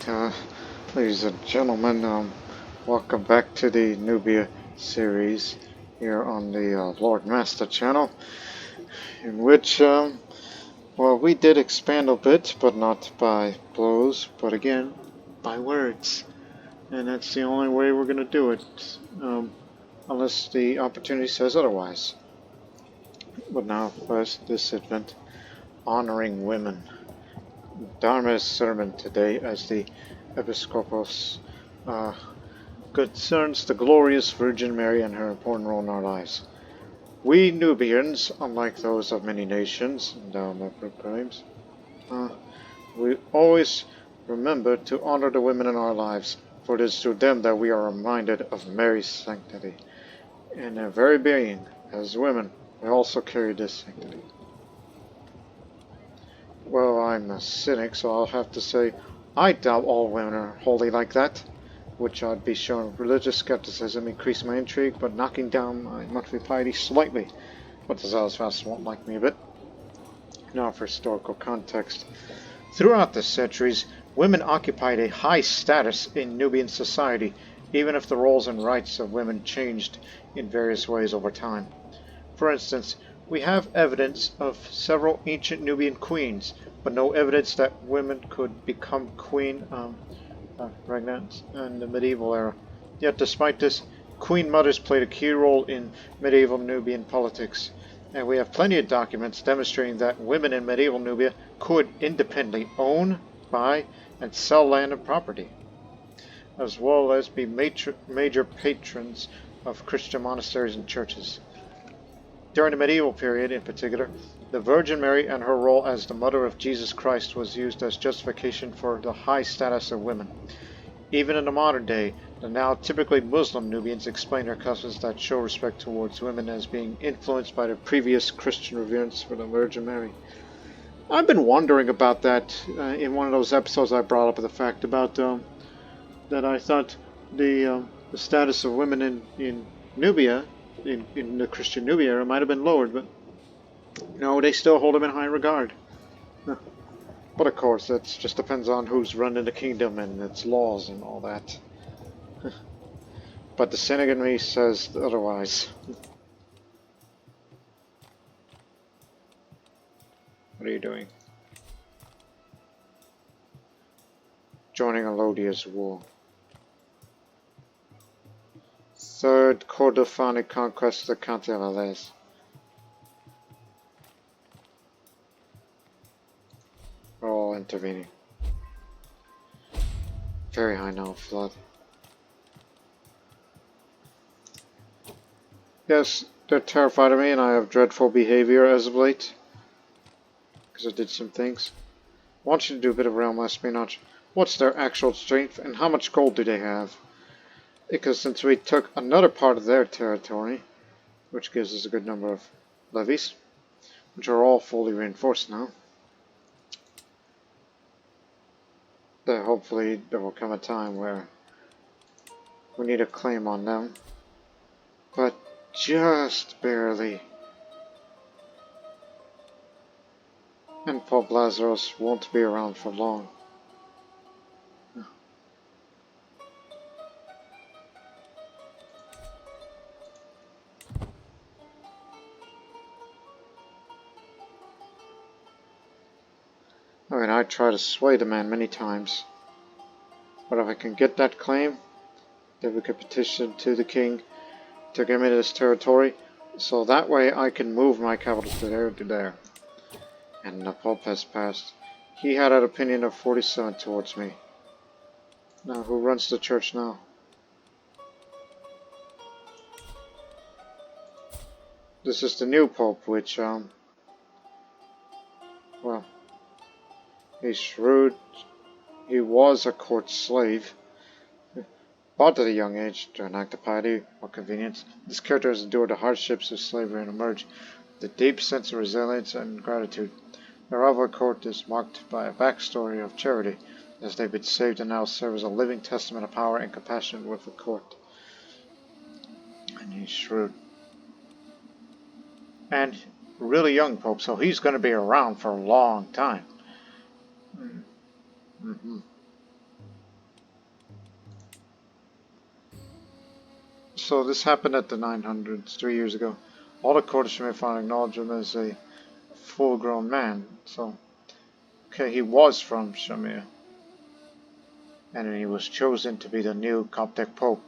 Alright, ladies and gentlemen, welcome back to the Nubia series here on the Lord Master channel, in which, well, we did expand a bit, but not by blows, but again, by words. And that's the only way we're going to do it, unless the opportunity says otherwise. But now, first, this event, honoring women. Dharma's sermon today as the Episcopos concerns the glorious Virgin Mary and her important role in our lives. We Nubians, unlike those of many nations, Dharma proclaims, we always remember to honor the women in our lives, for it is through them that we are reminded of Mary's sanctity. In their very being, as women, we also carry this sanctity. Well, I'm a cynic, so I'll have to say I doubt all women are holy like that, which I'd be showing religious skepticism, increase my intrigue, but knocking down my monthly piety slightly. But the zealous fast won't like me a bit. Now for historical context. Throughout the centuries, women occupied a high status in Nubian society, even if the roles and rights of women changed in various ways over time. For instance, we have evidence of several ancient Nubian queens, but no evidence that women could become queen regnants in the medieval era. Yet despite this, queen mothers played a key role in medieval Nubian politics, and we have plenty of documents demonstrating that women in medieval Nubia could independently own, buy, and sell land and property, as well as be major patrons of Christian monasteries and churches. During the medieval period, in particular, the Virgin Mary and her role as the mother of Jesus Christ was used as justification for the high status of women. Even in the modern day, the now typically Muslim Nubians explain their customs that show respect towards women as being influenced by their previous Christian reverence for the Virgin Mary. I've been wondering about that in one of those episodes I brought up the fact about that I thought the status of women in Nubia, in the Christian Nubia era, might have been lowered, but no, they still hold them in high regard. But of course, that just depends on who's running the kingdom and its laws and all that. But the cynic in me says otherwise. What are you doing? Joining Elodia's war. Third Cordophonic conquest of the County of Alès. We're all intervening. Very high now, flood. Yes, they're terrified of me and I have dreadful behavior as of late. Because I did some things. I want you to do a bit of realm espionage. What's their actual strength and how much gold do they have? Because since we took another part of their territory, which gives us a good number of levies, which are all fully reinforced now, that hopefully there will come a time where we need a claim on them, but just barely. And Pope Lazarus won't be around for long. I mean, I try to sway the man many times, but if I can get that claim, then we could petition to the king to give me this territory, so that way I can move my capital to there. And the Pope has passed. He had an opinion of 47 towards me. Now, who runs the church now? This is the new Pope, which, well, he's shrewd. He was a court slave. Bought at a young age to an act of piety or convenience. This character has endured the hardships of slavery and emerged with a deep sense of resilience and gratitude. The rival court is marked by a backstory of charity, as they've been saved and now serve as a living testament of power and compassion with the court. And he's shrewd. And really young Pope, so he's going to be around for a long time. So this happened at the 900s, 3 years ago. All the Courtiers may finally acknowledge him as a full-grown man. So, okay, he was from Shamir. And he was chosen to be the new Coptic Pope.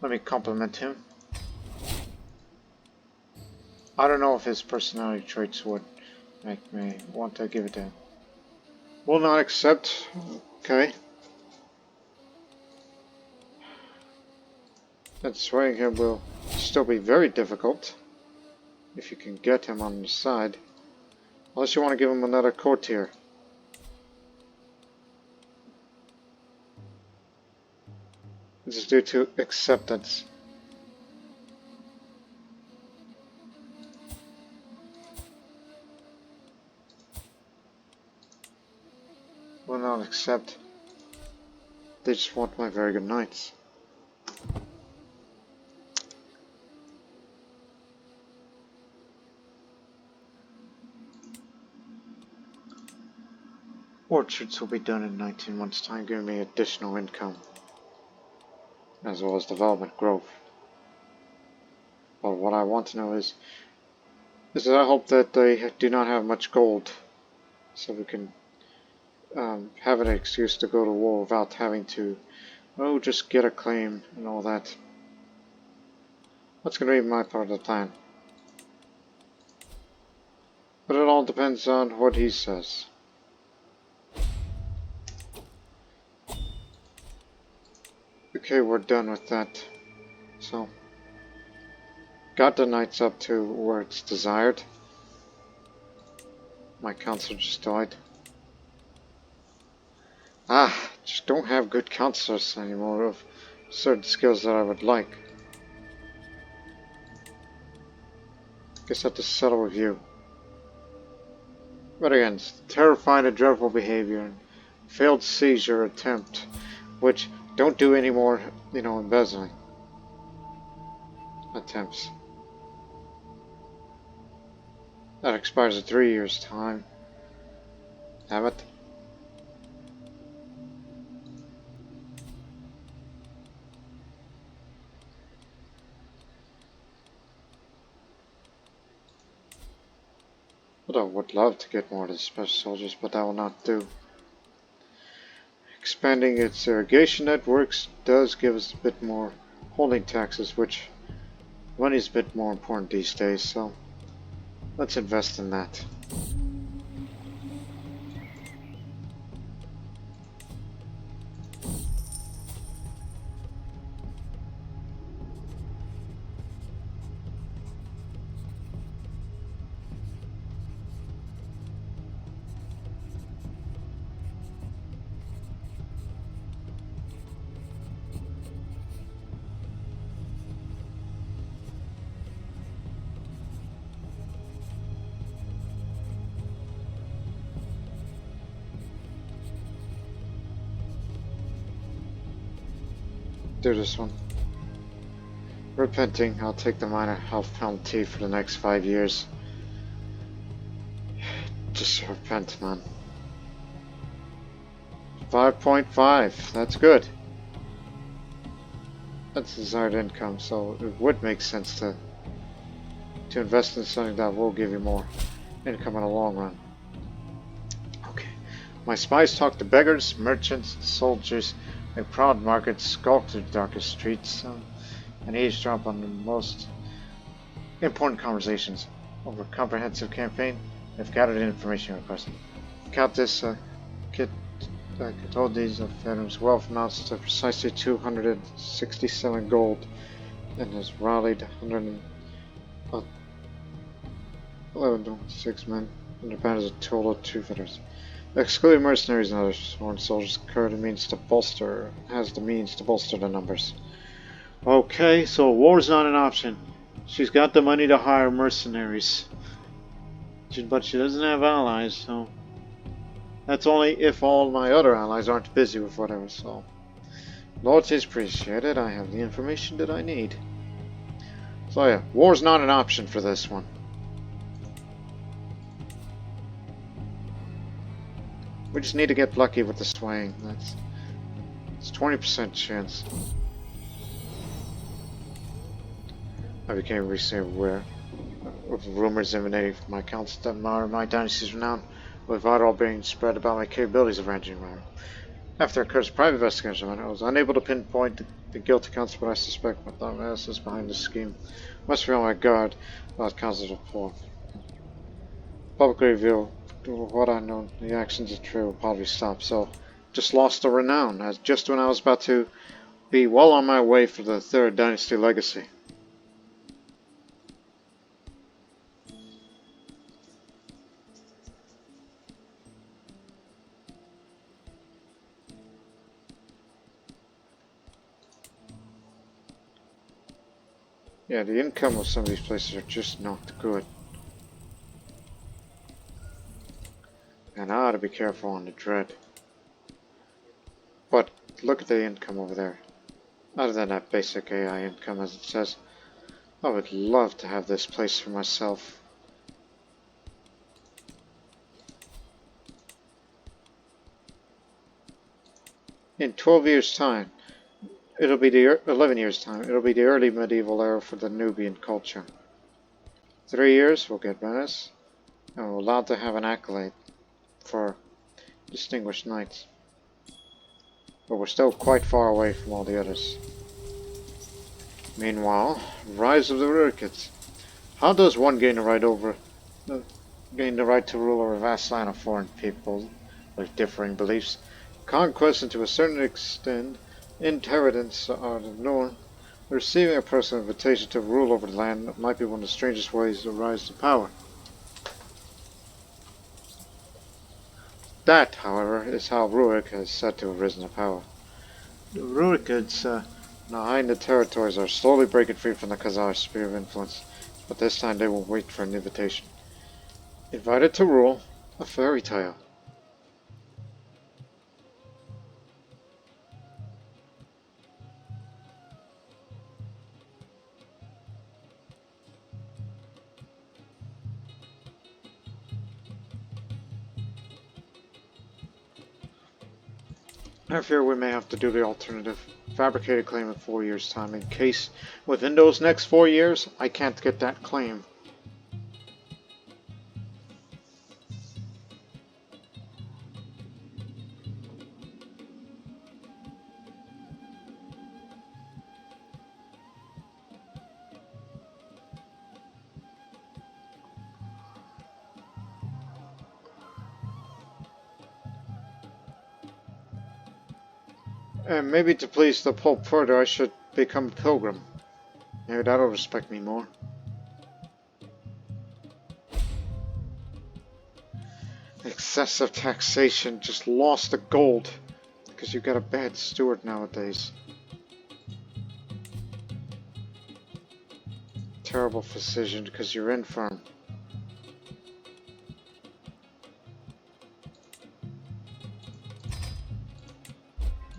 Let me compliment him. I don't know if his personality traits would make me want to give it to him. Will not accept. Okay. That swaying him will still be very difficult. If you can get him on the side. Unless you want to give him another courtier. This is due to acceptance. Will not accept. They just want my very good knights. Orchards will be done in 19 months' time, giving me additional income, as well as development growth. But what I want to know is that I hope that they do not have much gold, so we can have an excuse to go to war without having to, oh, just get a claim and all that. That's going to be my part of the plan. But it all depends on what he says. Okay, we're done with that. So, got the knights up to where it's desired. My counselor just died. Just don't have good counselors anymore of certain skills that I would like. Guess I have to settle with you. But again, terrifying and dreadful behavior and failed seizure attempt, which don't do any more, embezzling attempts. That expires in 3 years' time. Have it. But I would love to get more of the special soldiers, but that will not do. Expanding its irrigation networks does give us a bit more holding taxes, which money is a bit more important these days, so let's invest in that. Do this one. Repenting, I'll take the minor health penalty for the next 5 years. Just repent, man. 5.5, that's good. That's desired income, so it would make sense to invest in something that will give you more income in the long run. Okay. My spies talk to beggars, merchants, soldiers, a proud market skulk through the darkest streets, and eavesdrop on the most important conversations. Over a comprehensive campaign, they've gathered the information requested. Countess Catodi's of Venom's wealth amounts to precisely 267 gold, and has rallied 111.6 men, and the band is a total of 2 veterans. Excluding mercenaries and other sworn soldiers, has the means to bolster the numbers. Okay, so war's not an option. She's got the money to hire mercenaries, but she doesn't have allies, so that's only if all my other allies aren't busy with whatever. So loyalty is appreciated. I have the information that I need. So yeah, war's not an option for this one. We just need to get lucky with the swaying. It's 20% chance. I became recently aware of rumors emanating from my council that my dynasty's renown, with vital being spread about my capabilities of ranching around. After a cursory private investigation, I was unable to pinpoint the guilty council, but I suspect my thought is behind this scheme. Must be on my guard about council's report. Publicly reveal what I know, the actions of true will probably stop, so just lost the renown, as just when I was about to be well on my way for the third dynasty legacy. Yeah, the income of some of these places are just not good. And I ought to be careful on the dread. But look at the income over there. Other than that basic AI income, as it says, I would love to have this place for myself. In 12 years' time, it'll be the 11 years' time, it'll be the early medieval era for the Nubian culture. 3 years, we'll get Venice, and we're allowed to have an accolade for distinguished knights. But we're still quite far away from all the others. Meanwhile, rise of the Rurikids. How does one gain the right to rule over a vast land of foreign people with differing beliefs? Conquest, and to a certain extent, inheritance are the norm. Receiving a personal invitation to rule over the land might be one of the strangest ways to rise to power. That, however, is how Rurik is said to have risen to power. The Rurikids behind the territories are slowly breaking free from the Khazar sphere of influence, but this time they will wait for an invitation. Invited to rule, a fairy tale. I fear we may have to do the alternative. Fabricate a claim in 4 years' time in case within those next 4 years I can't get that claim. And maybe to please the Pope further, I should become a pilgrim. Maybe that'll respect me more. Excessive taxation, just lost the gold. Because you got a bad steward nowadays. Terrible physician because you're infirm.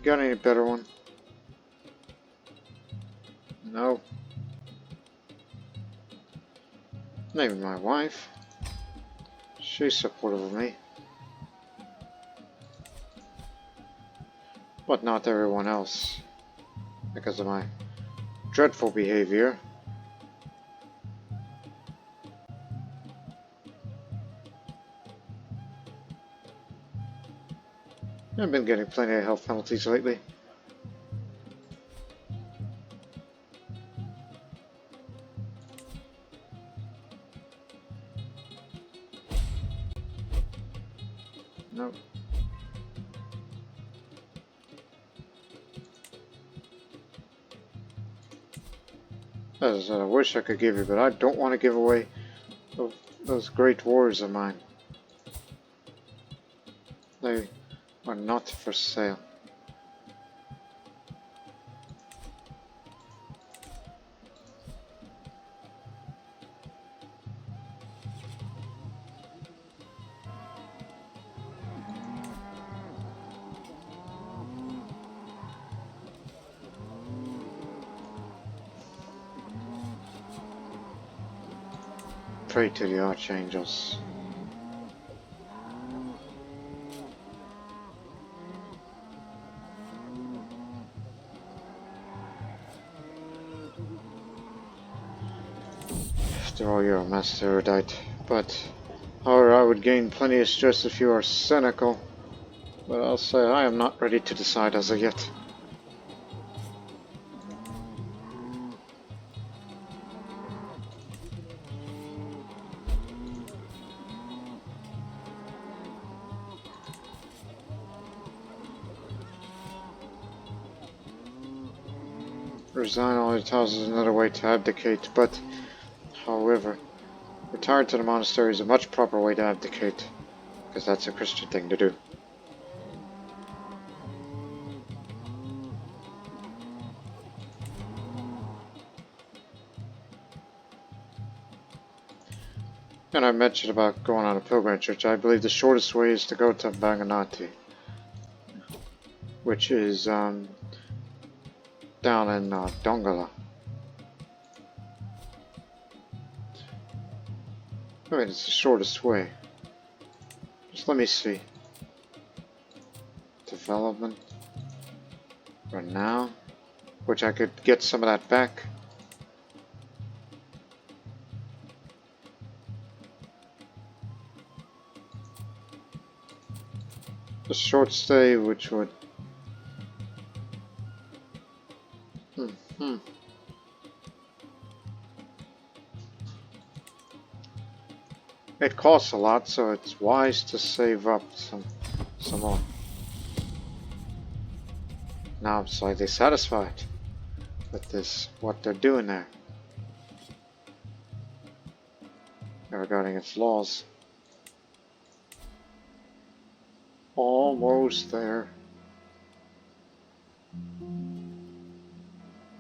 Got any better one? No. Maybe my wife. She's supportive of me. But not everyone else. Because of my dreadful behavior. I've been getting plenty of health penalties lately. Nope. As I said, I wish I could give you, but I don't want to give away those great wars of mine. They are not for sale. Pray to the archangels. After all, you're a master erudite. But, however, I would gain plenty of stress if you are cynical. But I'll say I am not ready to decide as of yet. Resign all your titles is another way to abdicate, but, however, retiring to the monastery is a much proper way to abdicate, because that's a Christian thing to do. And I mentioned about going on a pilgrimage, which I believe the shortest way is to go to Banganati, which is down in Dongala. I mean, it's the shortest way. Just let me see. Development. Renown. Which I could get some of that back. The short stay, which would... It costs a lot, so it's wise to save up some more. Now I'm slightly satisfied with this, what they're doing there. Regarding its laws. Almost there.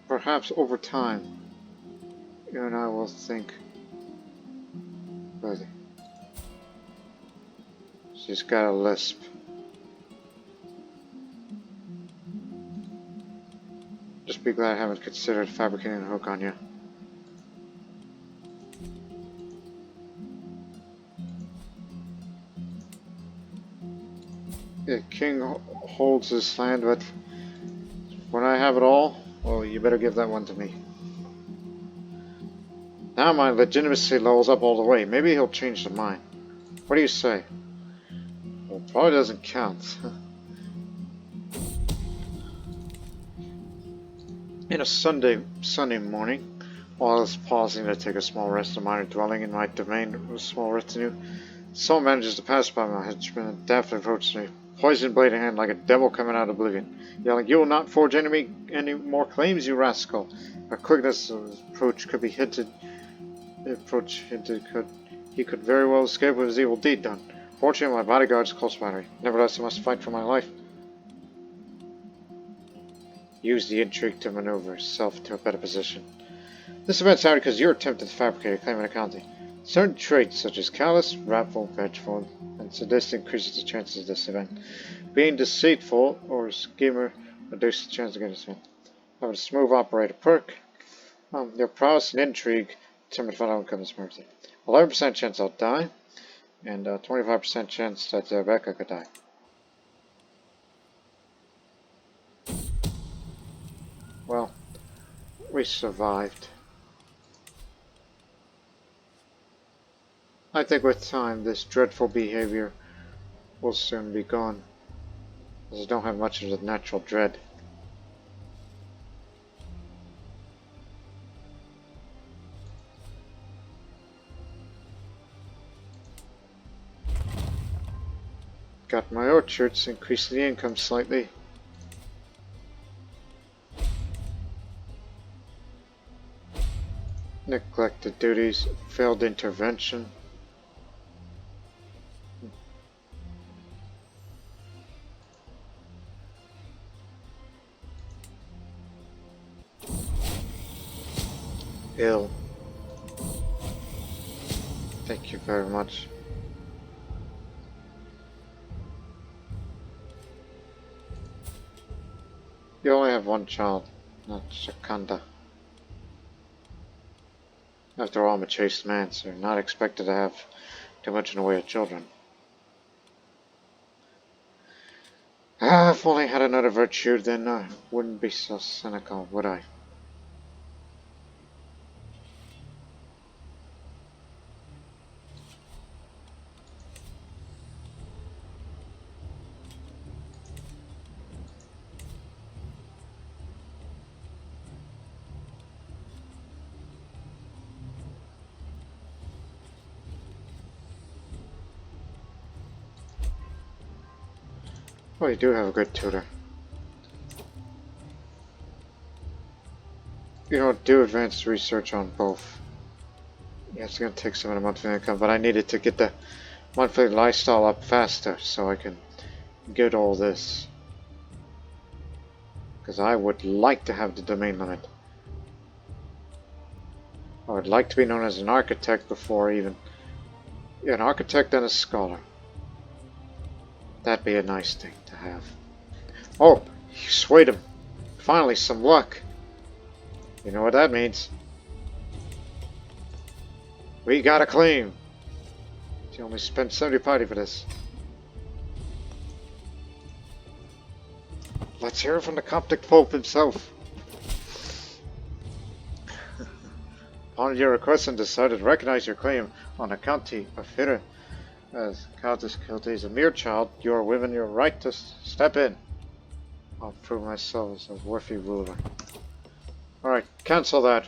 Perhaps over time, you and I will think, but she's got a lisp. Just be glad I haven't considered fabricating a hook on you. The king holds his land, but when I have it all, well, you better give that one to me. Now my legitimacy levels up all the way. Maybe he'll change his mind. What do you say? Well, probably doesn't count. In a Sunday morning, while I was pausing to take a small rest, a minor dwelling in my domain with a small retinue, someone manages to pass by my henchman and daftly approaches me, poison blade in hand like a devil coming out of oblivion, yelling, "You will not forge any more claims, you rascal!" Our quickness of his approach could be hinted. He could very well escape with his evil deed done. Fortunately, my bodyguard is close by me. Nevertheless, I must fight for my life. Use the intrigue to maneuver yourself to a better position. This event started because you're attempting to fabricate a claim in a county. Certain traits such as callous, wrathful, vengeful, and sadistic increases the chances of this event. Being deceitful or a schemer reduces the chance of getting this event. Having a smooth operator perk. Your prowess and intrigue determine if outcome is mercy. 11% chance I'll die, and 25% chance that Rebecca could die. Well, we survived. I think with time, this dreadful behavior will soon be gone, as I don't have much of the natural dread. Got my orchards, increased the income slightly. Neglected duties, failed intervention. Ill. Thank you very much. You only have one child, not Shakanda. After all, I'm a chaste man, so you're not expected to have too much in the way of children. If only I had another virtue, then I wouldn't be so cynical, would I? Oh, you do have a good tutor. You know, do advanced research on both. Yeah, it's gonna take some of the monthly income, but I needed to get the monthly lifestyle up faster so I can get all this. Because I would like to have the domain limit. I would like to be known as an architect before even... Yeah, an architect and a scholar. That'd be a nice thing to have. Oh, you swayed him. Finally, some luck. You know what that means. We got a claim. You only spent 70 piety for this. Let's hear from the Coptic Pope himself. Upon your request and decided to recognize your claim on the County of Hira as Countess Kilty is a mere child, you are within your right to step in. I'll prove myself as a worthy ruler. Alright, cancel that.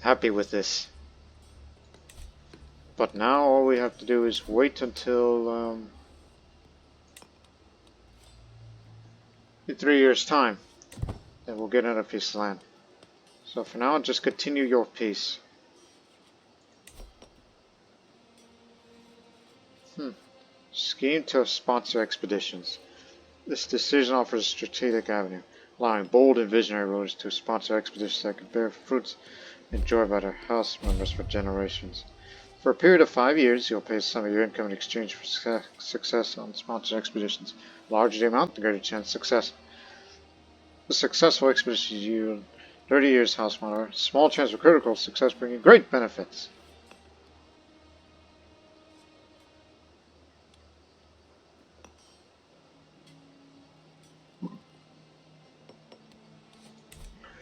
Happy with this. But now all we have to do is wait until in 3 years' time. Then we'll get another piece of land. So for now, just continue your peace. Scheme to sponsor expeditions. This decision offers a strategic avenue, allowing bold and visionary rulers to sponsor expeditions that can bear fruits enjoyed by their house members for generations. For a period of 5 years, you'll pay some of your income in exchange for success on sponsored expeditions. The larger the amount, the greater chance of success. The successful expeditions yield 30 years house monitor. Small chance of critical success bringing great benefits. We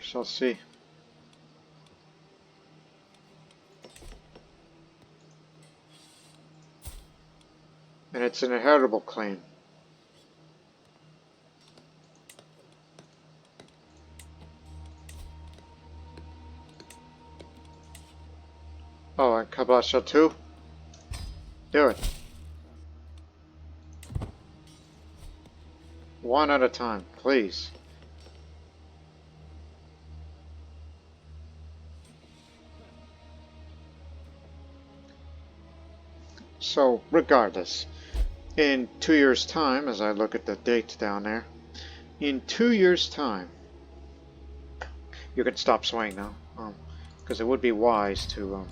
shall see. And it's an inheritable claim. Oh, and Kabasha too? Do it. One at a time, please. So, regardless, in 2 years' time, as I look at the date down there, in 2 years' time, you can stop swaying now, because it would be wise to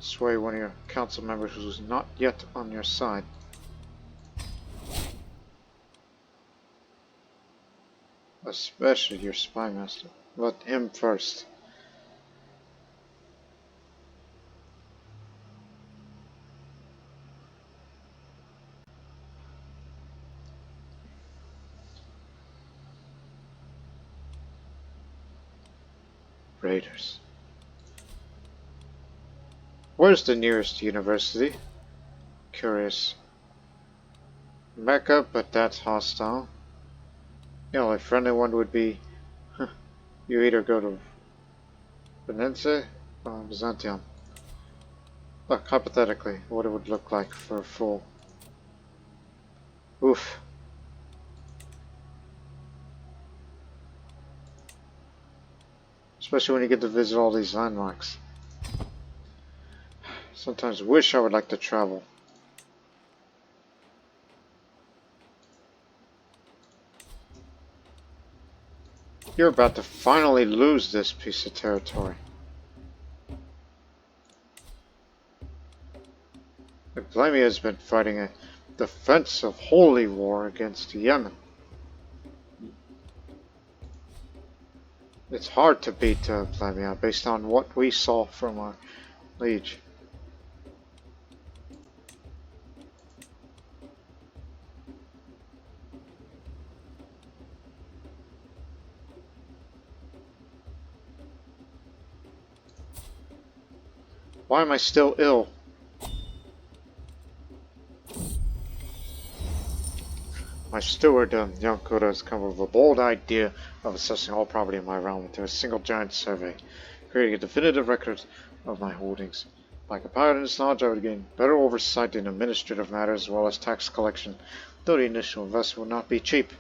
sway one of your council members who's not yet on your side. Especially your spy master. Let him first. Raiders. Where's the nearest university? Curious. Mecca, but that's hostile. The only friendly one would be... you either go to Venice or Byzantium. Look, hypothetically, what it would look like for a full... Oof. Especially when you get to visit all these landmarks. Sometimes wish I would like to travel. You're about to finally lose this piece of territory. Vladimir has been fighting a defensive holy war against Yemen. It's hard to beat Vladimir based on what we saw from our liege. Why am I still ill? My steward, young Koda, has come up with a bold idea of assessing all property in my realm through a single giant survey, creating a definitive record of my holdings. By compiling this knowledge, I would gain better oversight in administrative matters as well as tax collection, though the initial investment would not be cheap.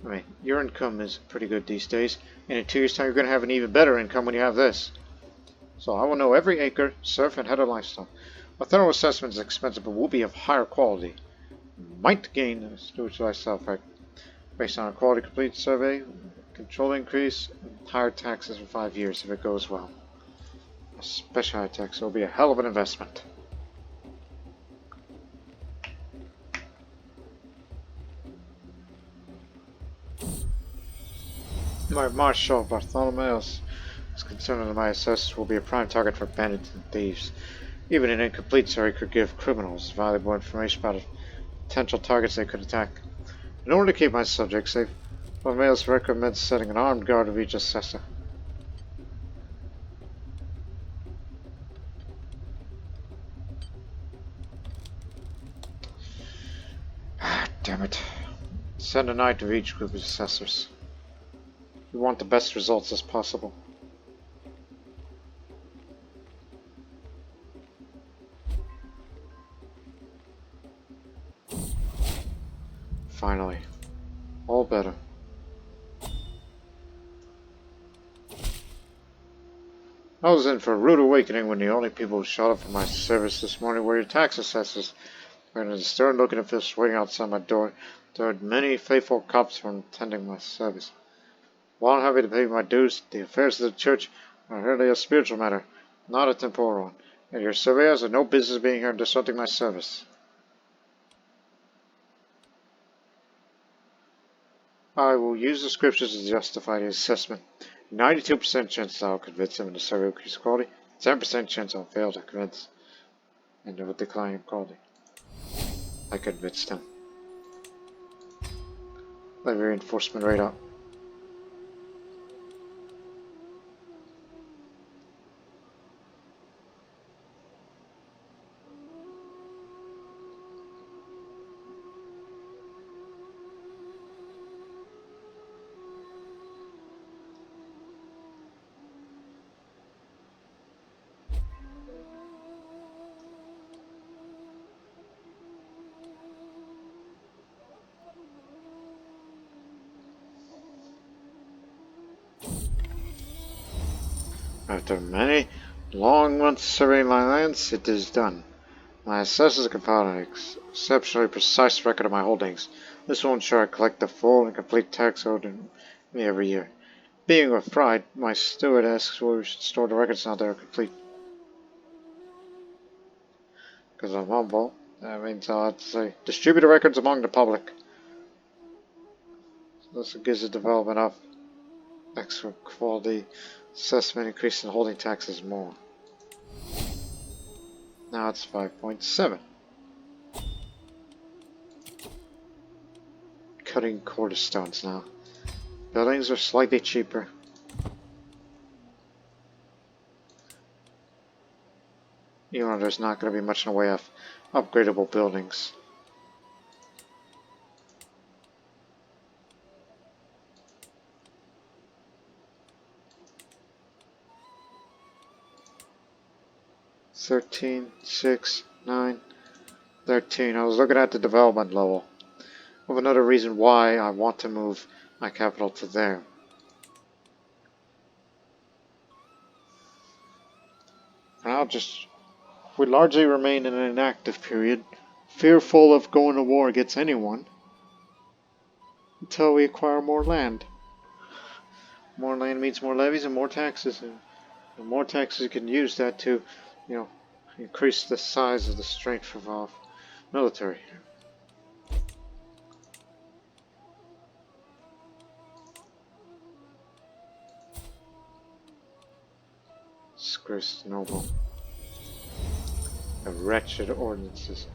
I mean, your income is pretty good these days, and in 2 years' time you're going to have an even better income when you have this. So I will know every acre, surf, and header lifestyle. A thorough assessment is expensive but will be of higher quality. Might gain a stewardship lifestyle effect based on a quality complete survey, control increase, and higher taxes for 5 years if it goes well. Especially high tax, it will be a hell of an investment. My Marshal Bartholomeus is concerned that my assessors will be a prime target for bandits and thieves. Even an incomplete survey could give criminals valuable information about potential targets they could attack. In order to keep my subjects safe, Bartholomeus recommends setting an armed guard of each assessor. Ah, damn it. Send a knight of each group of assessors. We want the best results as possible. Finally. All better. I was in for a rude awakening when the only people who showed up for my service this morning were your tax assessors. Wearing a stern looking officials waiting outside my door, there were many faithful cops from attending my service. While I'm happy to pay my dues, the affairs of the church are really a spiritual matter, not a temporal one, and your surveyors have no business being here and disrupting my service. I will use the scriptures to justify the assessment. 92% chance I'll convince them in the survey will increase quality, 10% chance I'll fail to convince, and it will decline in quality. I convinced them. Levy reinforcement rate up. After many long months surveying my lands, it is done. My assessors compiled an exceptionally precise record of my holdings. This will ensure I collect the full and complete tax owed me every year. Being with pride, my steward asks where we should store the records now they are complete. Because I'm humble, that means I'll have to say, distribute the records among the public. So this gives the development of extra quality assessment, increase in holding taxes more. Now it's 5.7. Cutting cornerstones now. Buildings are slightly cheaper. Even though there's not going to be much in the way of upgradable buildings. $13, $6, $9, $13. I was looking at the development level of another reason why I want to move my capital to there. And we largely remain in an inactive period, fearful of going to war against anyone, until we acquire more land. More land means more levies and more taxes, and the more taxes you can use that to, increase the size of the strength of our military. Disgraced noble. The wretched ordinances.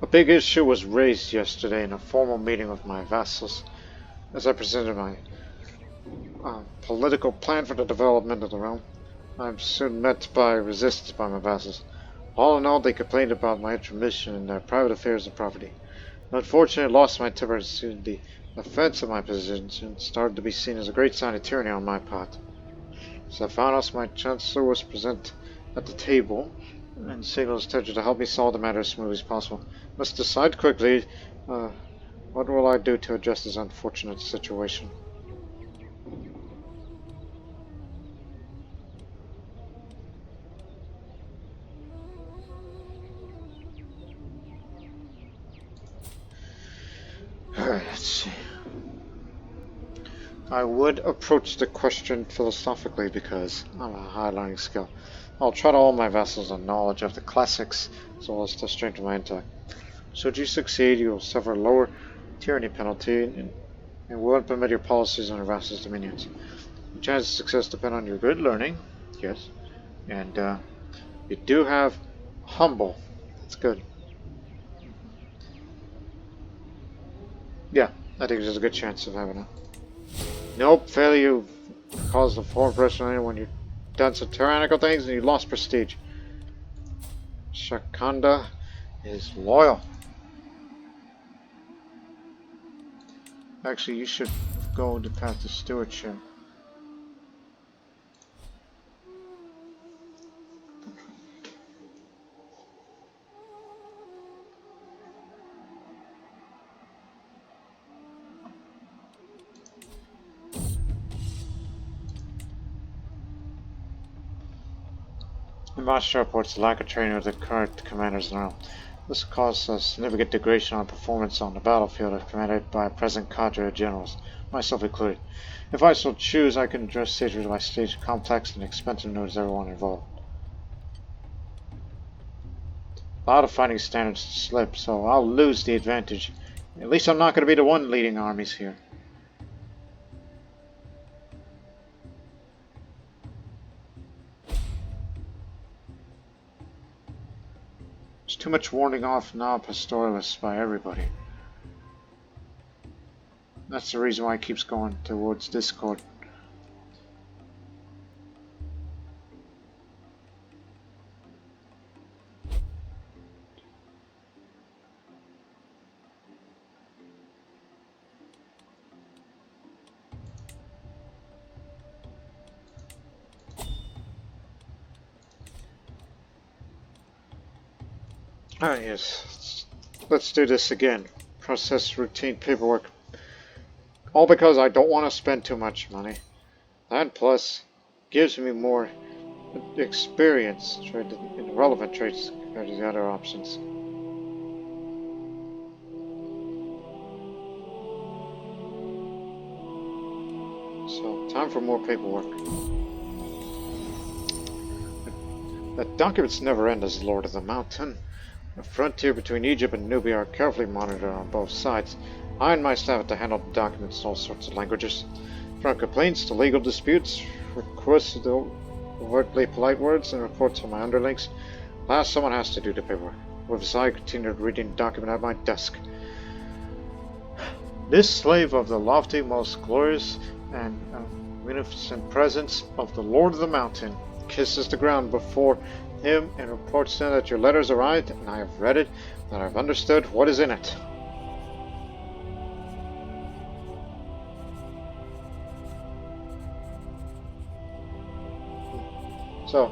A big issue was raised yesterday in a formal meeting with my vassals, as I presented my political plan for the development of the realm. I'm soon met by resistance by my vassals. All in all, they complained about my intromission in their private affairs and property. Unfortunately, I lost my temper soon the Defense of my position started to be seen as a great sign of tyranny on my part. So I found out my chancellor was present at the table and signaled his intention to help me solve the matter as smoothly as possible. Must decide quickly. What will I do to address this unfortunate situation? Alright, let's see. I would approach the question philosophically because I'm a high learning skill. I'll try to hold my vassals a knowledge of the classics as well as to strengthen my intellect. Should you succeed, you will suffer a lower tyranny penalty and will implement your policies on your vassals' dominions. The chance of success depend on your good learning, yes, and you do have humble. That's good. Yeah, I think there's a good chance of having it. Nope, failure. You caused a foreign impression on anyone. You've done some tyrannical things and you lost prestige. Shakanda is loyal. Actually, you should go the path to stewardship. The master reports the lack of training of the current commanders now. This caused a significant degradation on performance on the battlefield if commanded by present cadre of generals, myself included. If I so choose, I can address stages by stage complex and expensive notice everyone involved. A lot of fighting standards slip, so I'll lose the advantage. At least I'm not going to be the one leading armies here. There's too much warning off now pastoralists by everybody. That's the reason why it keeps going towards Discord. Ah yes, let's do this again. Process routine paperwork. All because I don't want to spend too much money. And plus, gives me more experience in relevant traits compared to the other options. So, time for more paperwork. The documents never end as Lord of the Mountain. The frontier between Egypt and Nubia are carefully monitored on both sides. I and my staff have to handle the documents in all sorts of languages. From complaints to legal disputes, requests to overtly polite words, and reports from my underlings. Last, someone has to do the paperwork. With this, I continued reading the document at my desk. This slave of the lofty, most glorious, and magnificent presence of the Lord of the Mountain kisses the ground before him and reports to him that your letters arrived, and I have read it, and I have understood what is in it. So,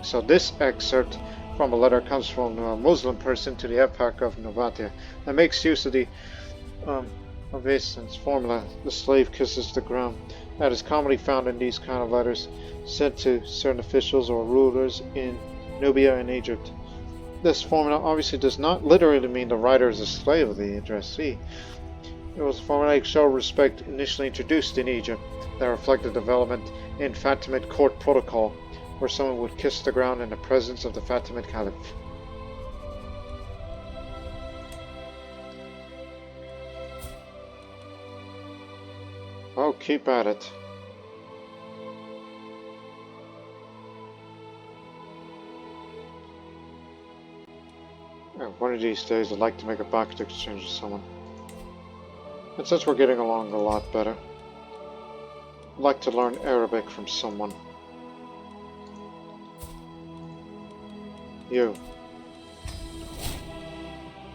so this excerpt from a letter comes from a Muslim person to the Epoch of Nobadia and makes use of the obeisance formula, the slave kisses the ground, that is commonly found in these kind of letters sent to certain officials or rulers in Nubia and Egypt. This formula obviously does not literally mean the writer is a slave of the addressee. It was a formula to show respect initially introduced in Egypt that reflected development in Fatimid court protocol, where someone would kiss the ground in the presence of the Fatimid Caliph. Oh, keep at it. One of these days I'd like to make a back exchange with someone. And since we're getting along a lot better, I'd like to learn Arabic from someone. You're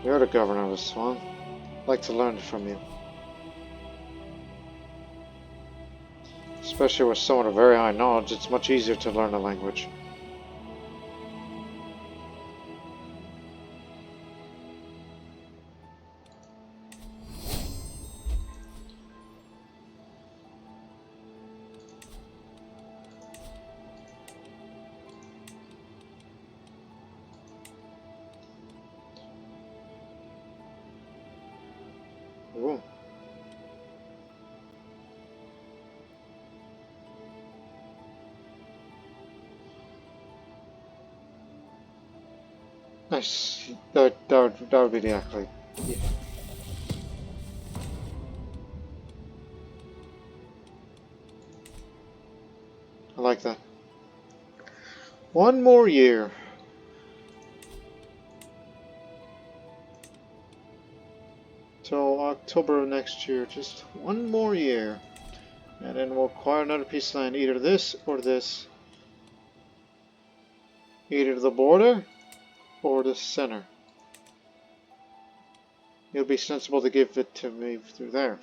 the governor of the Swan. I'd like to learn it from you. Especially with someone of very high knowledge, it's much easier to learn a language. Ooh. Nice. That would be the accolade. Yeah. I like that. One more year. Till October of next year. Just one more year. And then we'll acquire another piece of land. Either this or this. Either the border or the center. It'll be sensible to give it to me through there.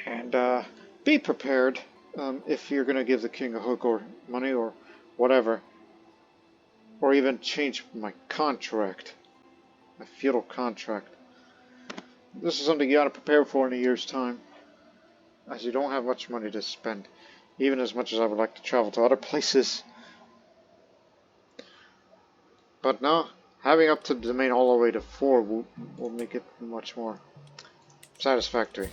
And be prepared if you're going to give the king a hook or money or whatever. Or even change my contract. My feudal contract. This is something you got to prepare for in a year's time. As you don't have much money to spend. Even as much as I would like to travel to other places. But no, having up to the domain all the way to 4 will make it much more satisfactory.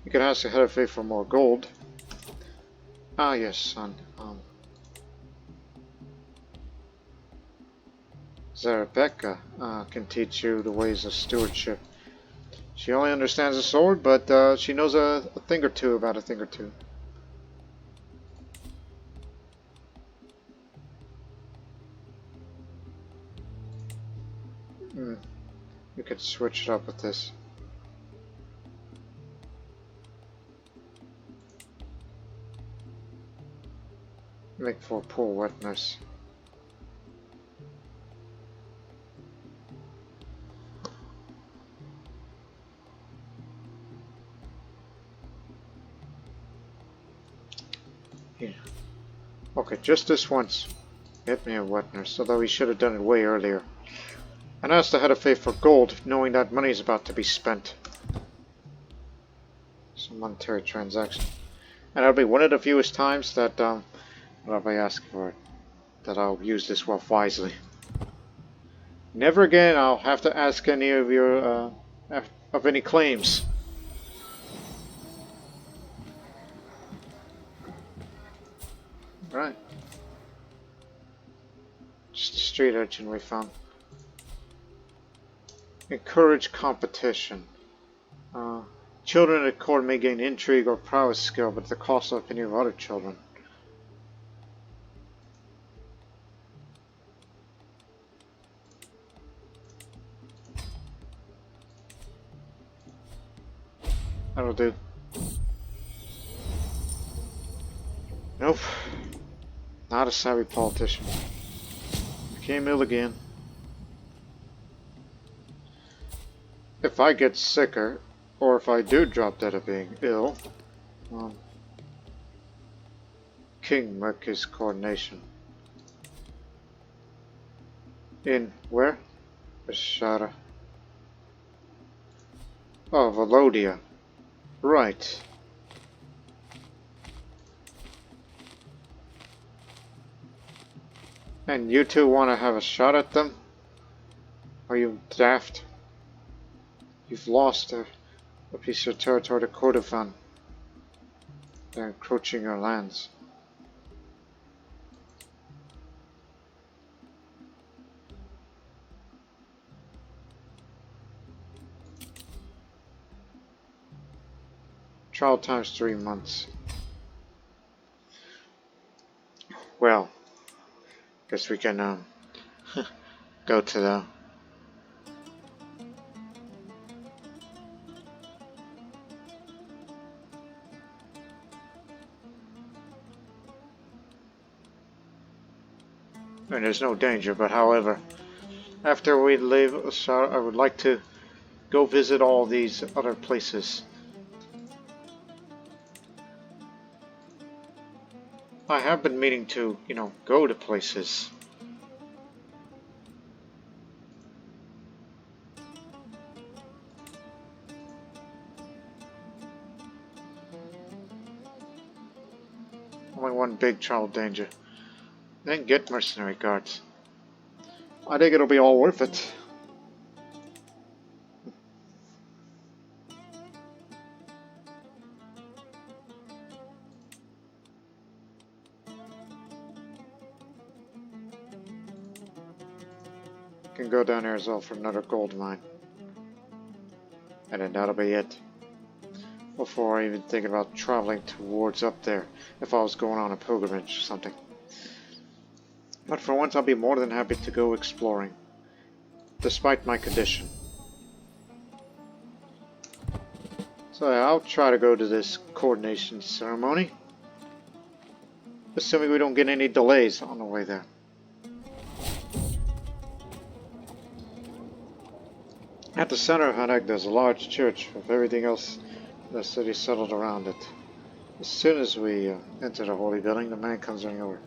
You can ask the head of faith for more gold. Ah yes, son. Zarabeka can teach you the ways of stewardship. She only understands the sword, but she knows a thing or two about a thing or two. You could switch it up with this. Make for poor wetness. Yeah. Okay, just this once. Get me a wetness, although he should have done it way earlier. And ask the head of faith for gold, knowing that money is about to be spent. Some monetary transaction. And that'll be one of the fewest times that I'll be asking for it. That I'll use this wealth wisely. Never again I'll have to ask any of your of any claims. Right. Just a street urchin we found. Encourage competition. Children at court may gain intrigue or prowess skill, but at the cost of opinion of other children. That'll do. Nope. Not a savvy politician. Became ill again. If I get sicker, or if I do drop dead of being ill, King Merki's coronation. In where? Bashara. Oh, Valodia. Right. And you two want to have a shot at them? Are you daft? You've lost a piece of your territory to Kordofan. They're encroaching your lands. Trial time's 3 months. Well, guess we can go to the I mean, there's no danger, but however, after we leave Ashara, I would like to go visit all these other places. I have been meaning to, go to places. Only one big child danger. Then get mercenary guards. I think it'll be all worth it. Can go down there as well for another gold mine. And then that'll be it. Before I even think about traveling towards up there, if I was going on a pilgrimage or something. But for once I'll be more than happy to go exploring, despite my condition. So yeah, I'll try to go to this coordination ceremony, assuming we don't get any delays on the way there. At the center of Hanek there's a large church with everything else in the city settled around it. As soon as we enter the holy building, the man comes running over.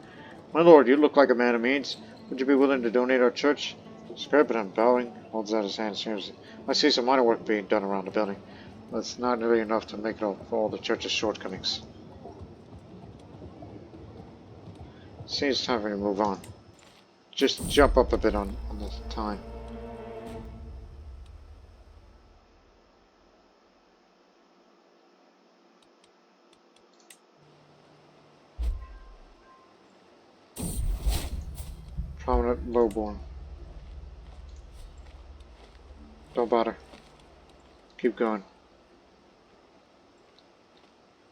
My lord, you look like a man of means. Would you be willing to donate our church? Scribbin, bowing, holds out his hand seriously. I see some minor work being done around the building. But it's not really enough to make it up for all the church's shortcomings. Seems time for me to move on. Just jump up a bit on the time. Prominent lowborn. Don't bother. Keep going.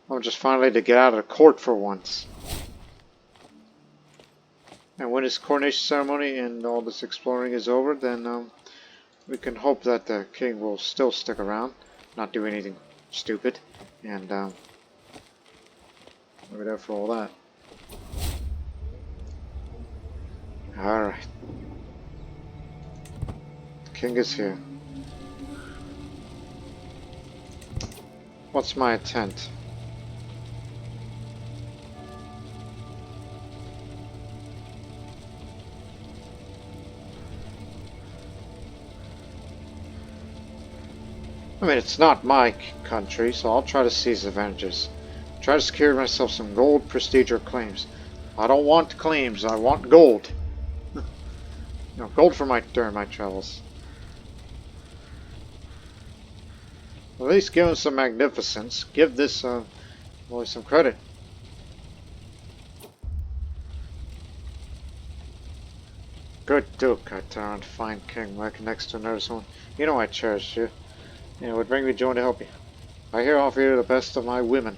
I'm just finally to get out of the court for once. And when his coronation ceremony and all this exploring is over, then we can hope that the king will still stick around, not do anything stupid, and we'll be there for all that. Alright. The king is here. What's my intent? I mean, it's not my country, so I'll try to seize advantages. Try to secure myself some gold, prestige, or claims. I don't want claims, I want gold. Gold for during my travels. At least give him some magnificence. Give this boy some credit. Good Duke, I turned. Fine king, like next to another one. You know I cherish you. It would bring me joy to help you. I here offer you the best of my women.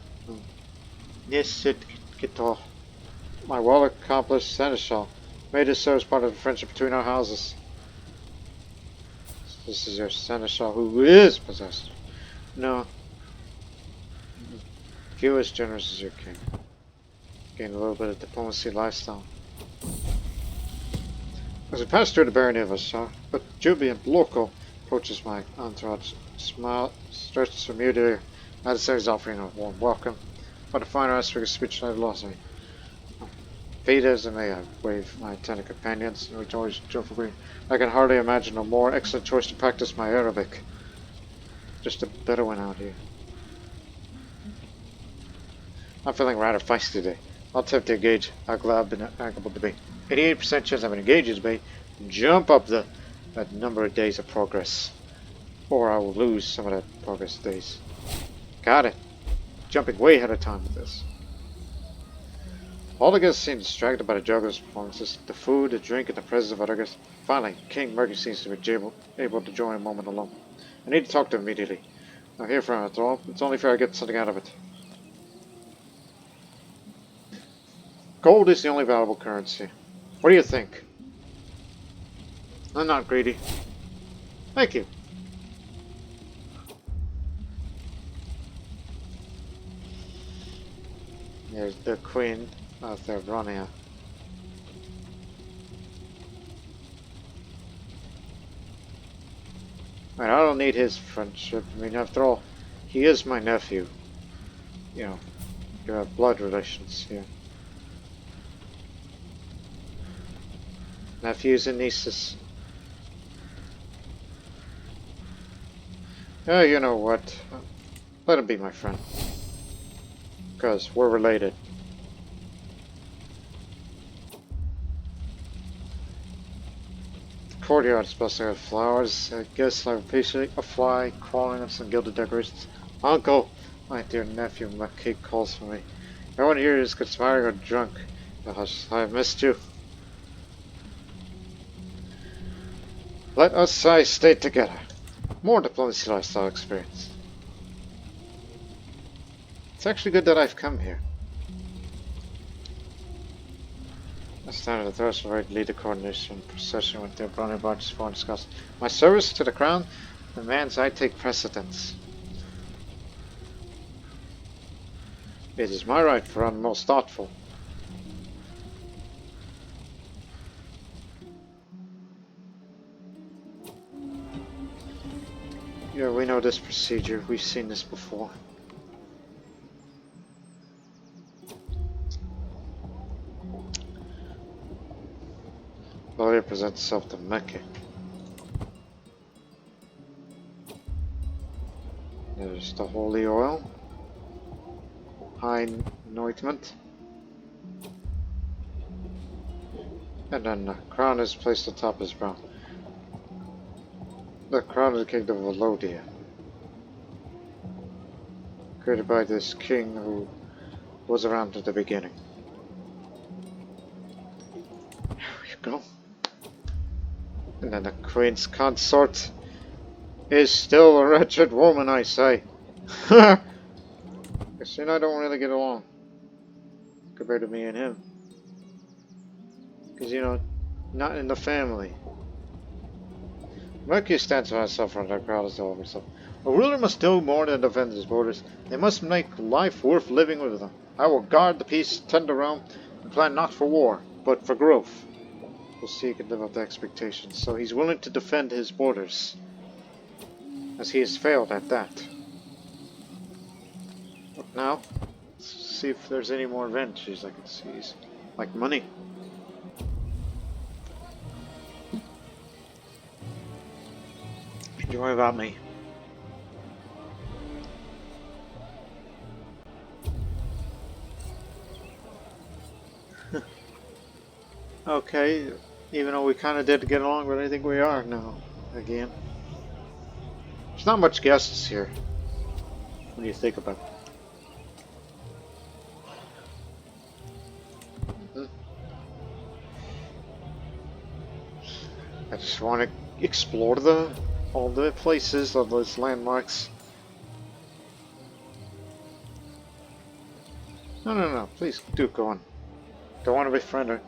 Yes, it get all. My well-accomplished seneschal. Made this service part of the friendship between our houses. This is your seneschal who is possessed. No. Few as generous as your king. Gain a little bit of diplomacy lifestyle. As we pass through the barony of Ashar, but jubilant local approaches my entourage. Smile stretches from ear to ear. Adversaries offering a warm welcome. But the finer aspect of speech never lost me. Fate as it may, I wave my attendant companions and rejoice joyfully. I can hardly imagine a more excellent choice to practice my Arabic. Just a better one out here. I'm feeling rather feisty today. I'll attempt to engage how glad I've been able to be. 88% chance I'm engaged to be. Jump up that number of days of progress. Or I will lose some of that progress days. Got it. Jumping way ahead of time with this. All the guests seem distracted by the juggler's performances, the food, the drink, and the presence of other guests. Finally, King Merki seems to be able to join a moment alone. I need to talk to him immediately. I'm here for him after all. It's only fair I get something out of it. Gold is the only valuable currency. What do you think? I'm not greedy. Thank you. There's the Queen of Taberna. And I don't need his friendship. I mean, after all, he is my nephew. You know, you have blood relations here. Nephews and nieces. You know what? Let him be my friend. Because we're related. The courtyard is supposed to have flowers. I guess I appreciate a fly crawling on some gilded decorations. Uncle, my dear nephew, Merki calls for me. Everyone here is conspiring or drunk. Gosh, I have missed you. Let us stay together. More diplomacy lifestyle experience. It's actually good that I've come here. I stand at the threshold ready to lead the coronation procession with their brownie barges for discuss. My service to the crown demands I take precedence. It is my right for I'm most thoughtful. Yeah, we know this procedure. We've seen this before. Gloria presents itself to Merki. There's the holy oil. High anointment. And then the crown is placed atop his brow. The crown of the kingdom of Alodia. Created by this king who was around at the beginning. There you go. And then the queen's consort is still a wretched woman, I say. Guess she and I don't really get along. Compared to me and him. Because, you know, not in the family. Merki stands by himself from the crowd as over himself. A ruler must do more than defend his borders. They must make life worth living with them. I will guard the peace, tend the realm, and plan not for war, but for growth. We'll see he can live up to expectations. So he's willing to defend his borders. As he has failed at that. But now, let's see if there's any more advantages I can seize. Like money. Don't worry about me. Okay, even though we kind of did get along, but I think we are now, again. There's not much guests here, when you think about it. I just want to explore all the places, all those landmarks. No, please do go on. Don't want to befriend her.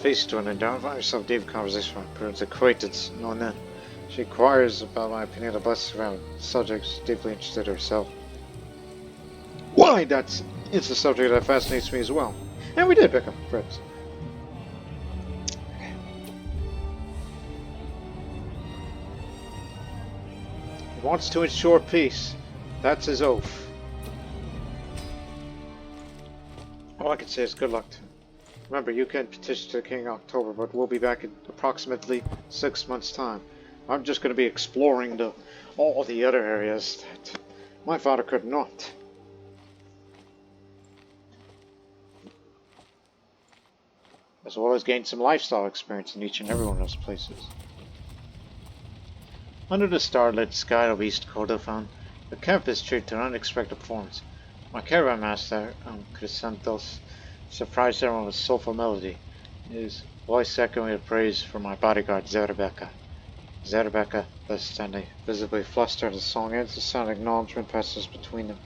Face to an endow, find yourself deep conversation with my parents' acquaintance, no then. She inquires about my opinion of blessings around subjects deeply interested herself. Why, it's a subject that fascinates me as well. And we did become friends. He wants to ensure peace. That's his oath. All I can say is good luck to him. Remember, you can petition to the King in October, but we'll be back in approximately 6 months' time. I'm just going to be exploring all the other areas that my father could not. As well as gain some lifestyle experience in each and every one of those places. Under the starlit sky of East Kordofan, the camp is treated to an unexpected performance. My caravan master, Chrysanthos, surprised everyone with soulful melody, his voice echoing with praise for my bodyguard, Zerebeka. Zerebeka, thus standing, visibly flustered as the song ends, the sound of acknowledgement passes between them.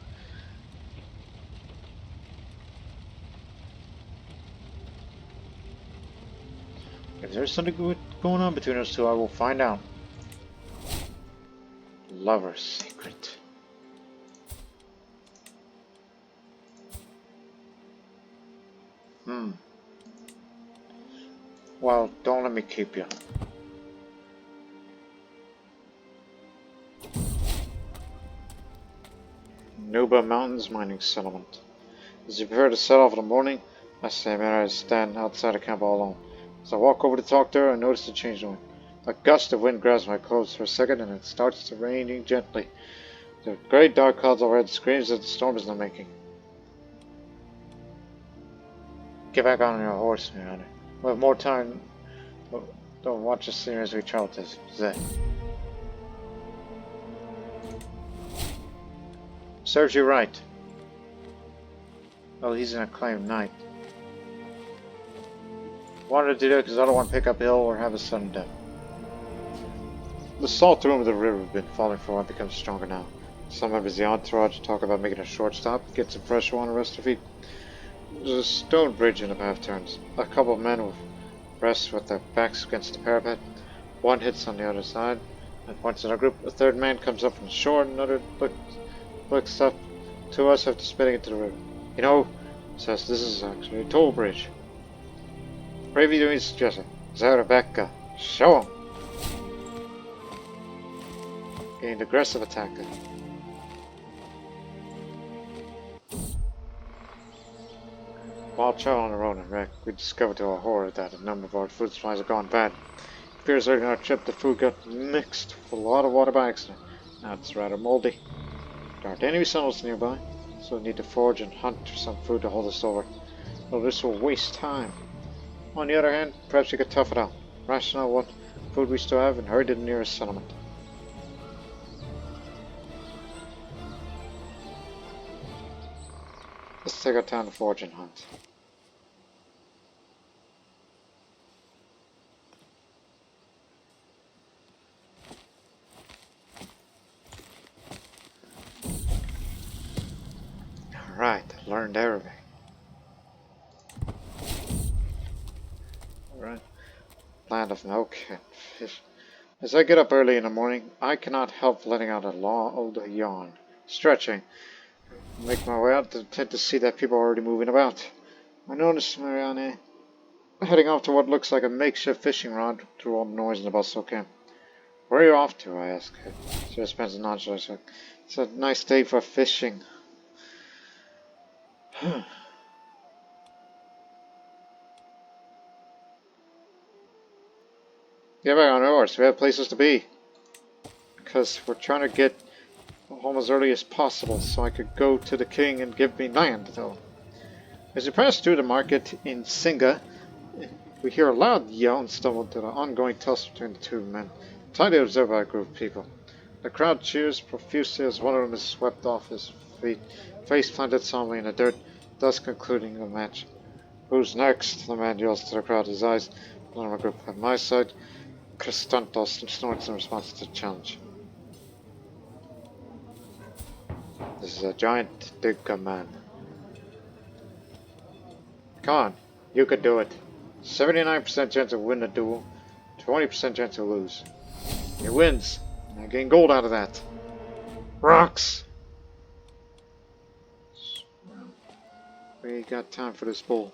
If there's something good going on between us two, I will find out. Lover's secret. Well, don't let me keep you. Nubia Mountains Mining Settlement. As you prepare to set off in the morning, I say, man, I stand outside the camp all alone. As I walk over to talk to her, I notice the change in wind. A gust of wind grabs my clothes for a second, and it starts to raining gently. The great dark clouds overhead screams that the storm is not making. Get back on your horse, my honor. We'll have more time. Don't watch the scenery as we travel to Zay. Serves you right. Oh, he's an acclaimed knight. Wanted to do that because I don't want to pick up ill or have a sudden death. The salt room of the river has been falling for a while, becomes stronger now. Some members of the entourage talk about making a short stop, get some fresh water and rest their feet. There's a stone bridge in the path turns. A couple of men will rest with their backs against the parapet. One hits on the other side and points at our group. A third man comes up from the shore, and another looks up to us after spitting into the river. You know, says, this is actually a toll bridge. Bravely doing his suggestion. Rebecca, show him. Gained aggressive attacker. While traveling on the road in wreck, we discovered to our horror that a number of our food supplies had gone bad. It appears during our trip the food got mixed with a lot of water by accident. Now it's rather moldy. There aren't any tunnels nearby, so we need to forage and hunt for some food to hold us over. Though this will waste time. On the other hand, perhaps we could tough it out, ration out what food we still have, and hurry to the nearest settlement. Let's take our time to forage and hunt. Alright, I learned Arabic. Alright. Land of milk and fish. As I get up early in the morning, I cannot help letting out a old yawn. Stretching. Make my way out to tend to see that people are already moving about. I notice Marianne heading off to what looks like a makeshift fishing rod through all the noise in the bustle camp. Where are you off to? I ask her. She responds nonchalantly. It's a nice day for fishing. Get back on our horse. We have places to be. Because we're trying to get home as early as possible so I could go to the king and give me land, though. As we pass through the market in Singa, we hear a loud yell and stumble to the ongoing tussle between the two men, tightly observed by a group of people. The crowd cheers profusely as one of them is swept off his feet, face planted solemnly in the dirt, thus concluding the match. Who's next? The man yells to the crowd, his eyes on our group. At my side, Cristantos snorts in response to the challenge. This is a giant Digga man. Come on, you could do it. 79% chance to win the duel, 20% chance to lose. He wins. I gain gold out of that. Rocks! We got time for this bull.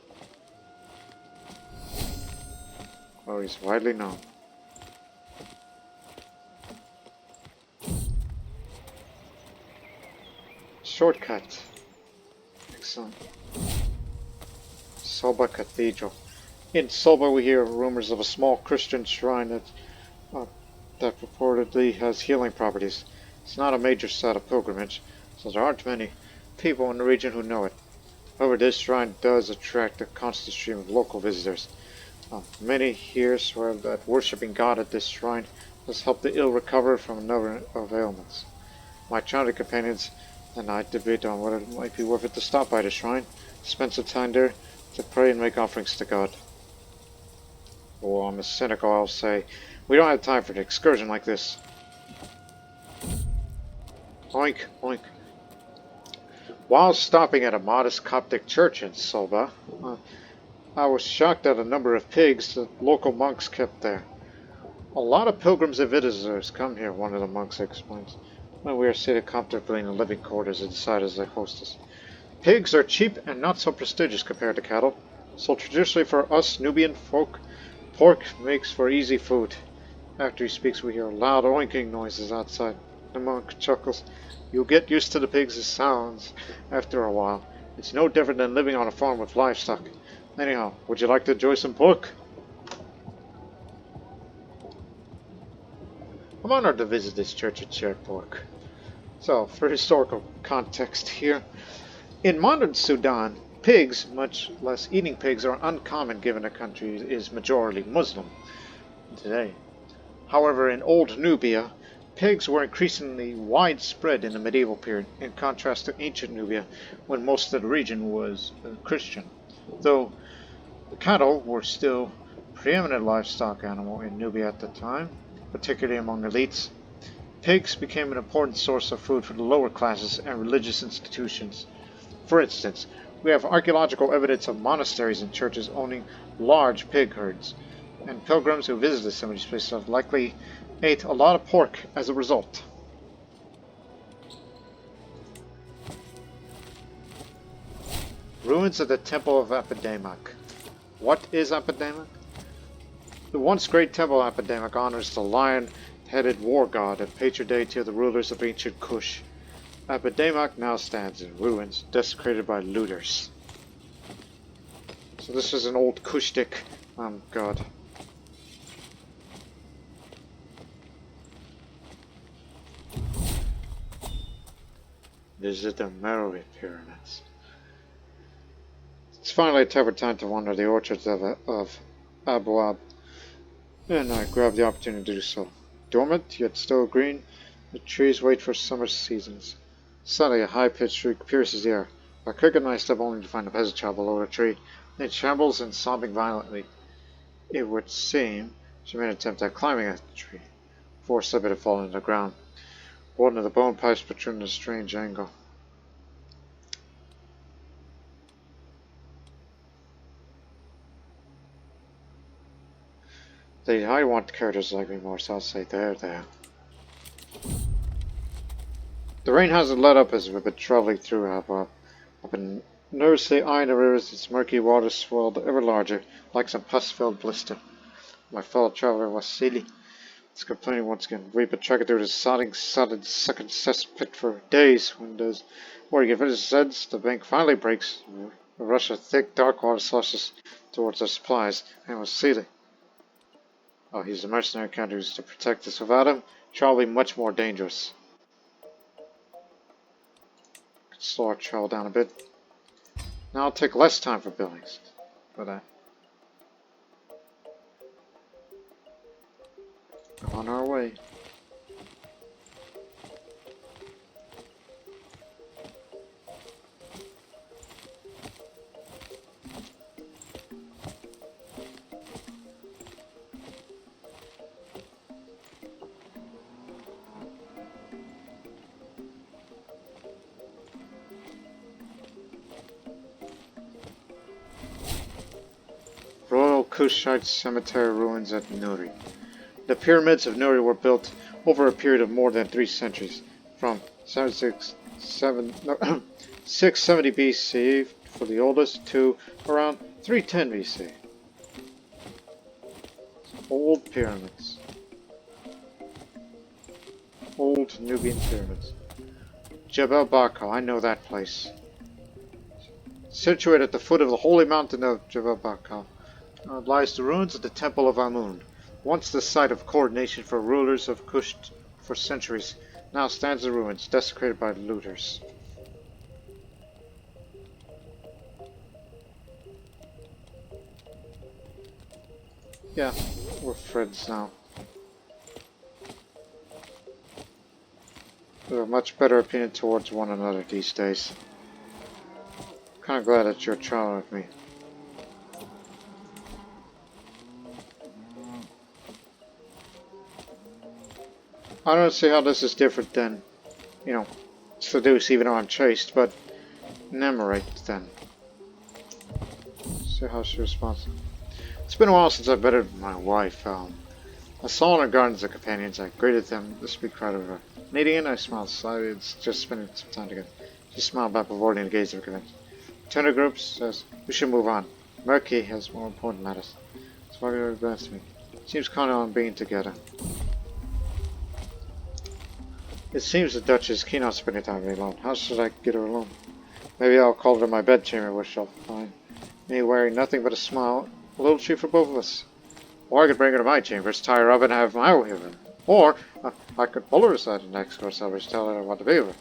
Oh, he's widely known. Shortcut. Excellent. Soba Cathedral. In Soba we hear rumors of a small Christian shrine that purportedly has healing properties. It's not a major site of pilgrimage, so there aren't many people in the region who know it. However, this shrine does attract a constant stream of local visitors. Many here swear that worshipping God at this shrine has helped the ill recover from a number of ailments. My traveling companions and I debate on whether it might be worth it to stop by the shrine, spend some time there to pray and make offerings to God. Oh, I'm a cynical, I'll say. We don't have time for an excursion like this. Oink, oink. While stopping at a modest Coptic church in Soba, I was shocked at a number of pigs that local monks kept there. A lot of pilgrims and visitors come here, one of the monks explains, when we are seated comfortably in the living quarters inside as their hostess. Pigs are cheap and not so prestigious compared to cattle, so traditionally for us Nubian folk, Pork makes for easy food. After he speaks, we hear loud oinking noises outside. The monk chuckles. You'll get used to the pigs' sounds after a while. It's no different than living on a farm with livestock. Anyhow, would you like to enjoy some pork? I'm honored to visit this church at shared pork. So, for historical context here, in modern Sudan, pigs, much less eating pigs, are uncommon given the country is majority Muslim today. However, in old Nubia, pigs were increasingly widespread in the medieval period, in contrast to ancient Nubia, when most of the region was Christian. Though cattle were still preeminent livestock animal in Nubia at the time, particularly among elites, pigs became an important source of food for the lower classes and religious institutions. For instance, we have archaeological evidence of monasteries and churches owning large pig herds, and pilgrims who visited some of these places have likely ate a lot of pork as a result. Ruins of the Temple of Apidamak. What is Apidamak? The once great temple of Apidamak honors the lion-headed war god and patron deity of the rulers of ancient Kush. Apidamak now stands in ruins, desecrated by looters. So this is an old Kushtic god. Visit the Meroe pyramids. It's finally time to wander the orchards of Abuab, and I grabbed the opportunity to do so. Dormant, yet still green, the trees wait for summer seasons. Suddenly, a high-pitched shriek pierces the air. I quick and I step only to find a peasant child below a tree. It trembles and sobbing violently. It would seem she made an attempt at climbing at the tree. Before slipping had fallen to the ground. One of the bone pipes protruded at a strange angle. I want characters like me more, so I'll say there. The rain hasn't let up as we've been traveling through Abba. I've been nervously eyeing the rivers, its murky waters swelled ever larger, like some pus-filled blister. My fellow traveler Vasily is complaining once again. We've been trekking through this sodding, sucking cesspit for days. When does where you get his sense, the bank finally breaks. A rush of thick, dark water slushes towards our supplies, and Vasily. Oh, he's a mercenary counter who's to protect us. Without him, travel will be much more dangerous. Slow our travel down a bit. Now I'll take less time for buildings. But on our way. Kushite cemetery ruins at Nuri. The pyramids of Nuri were built over a period of more than 3 centuries, from 670 BC for the oldest to around 310 BC. Old pyramids. Old Nubian pyramids. Jebel Barkal, I know that place. Situated at the foot of the holy mountain of Jebel Barkal lies the ruins of the Temple of Amun, once the site of coordination for rulers of Kush for centuries. Now stands in ruins, desecrated by looters. Yeah, we're friends now. We have a much better opinion towards one another these days. Kinda glad that you're traveling with me. I don't see how this is different than, seduce even though I'm chaste, but enumerate then. See how she responds. It's been a while since I've bettered my wife. I saw in her gardens the companions. I greeted them to speak right of her. Meeting in, I smiled slightly. It's just spending some time together. She smiled back, avoiding the gaze of her convention. Turn to groups, says, we should move on. Merki has more important matters. That's why we were best me. Seems kind of on being together. It seems the Dutch is keen on spending time with me alone. How should I get her alone? Maybe I'll call her to my bedchamber where she'll find me wearing nothing but a smile. A little treat for both of us. Or I could bring her to my chambers, tie her up, and have my way with her. Or I could pull her aside in the next course hours, tell her I want to be with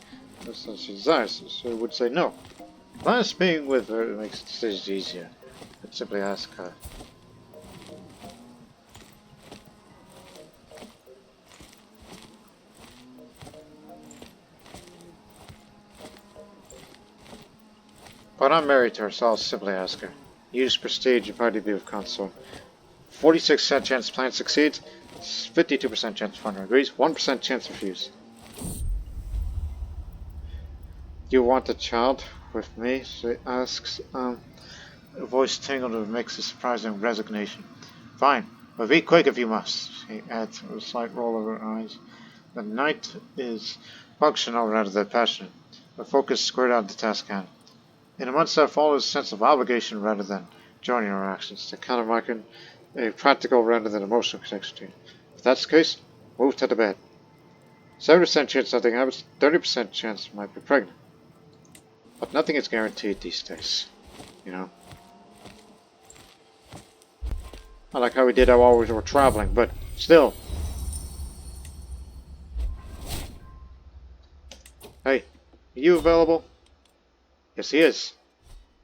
her. Since she desires, she would say no. Last being with her makes decisions easier. I'd simply ask her. But I'm married to her, so I'll simply ask her. Use prestige, you'll probably be with consort. 46% chance plan succeeds, 52% chance partner agrees, 1% chance refuse. You want a child with me? She asks. A voice tingled and makes a surprising resignation. Fine, but be quick if you must, she adds with a slight roll of her eyes. The knight is functional rather than passionate, but focused squared on the task at hand. In the months that follow, a sense of obligation rather than joining our actions, to countermarking a practical rather than emotional connection to you. If that's the case, move to the bed. 70% chance nothing happens, 30% chance might be pregnant. But nothing is guaranteed these days, you know. I like how we did that while we were traveling, but still. Hey, are you available? Yes, he is.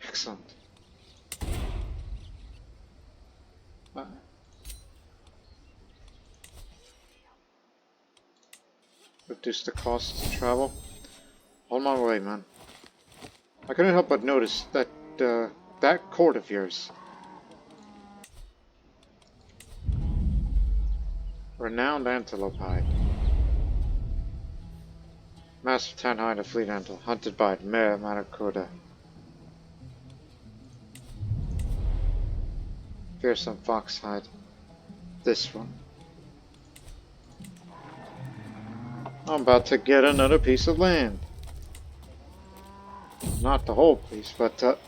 Excellent. Reduce the cost to travel. On my way, man. I couldn't help but notice that that court of yours. Renowned antelope hide. Master tan hide of fleet antelope, hunted by Merki Makuria. Fearsome fox hide. This one. I'm about to get another piece of land. Not the whole piece, but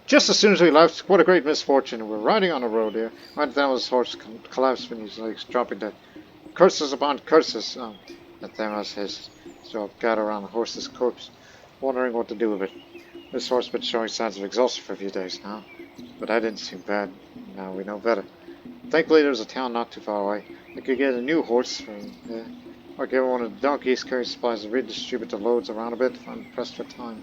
just as soon as we left, what a great misfortune. We're riding on a road here. Nathaniel's horse collapsed when his legs dropping dead. Curses upon curses. Nathaniel's hissed. So I've gathered around the horse's corpse, wondering what to do with it. This horse has been showing signs of exhaustion for a few days now, but that didn't seem bad. Now we know better. Thankfully, there's a town not too far away. I could get a new horse from or get one of the donkeys, carry supplies, and redistribute the loads around a bit if I'm pressed for time.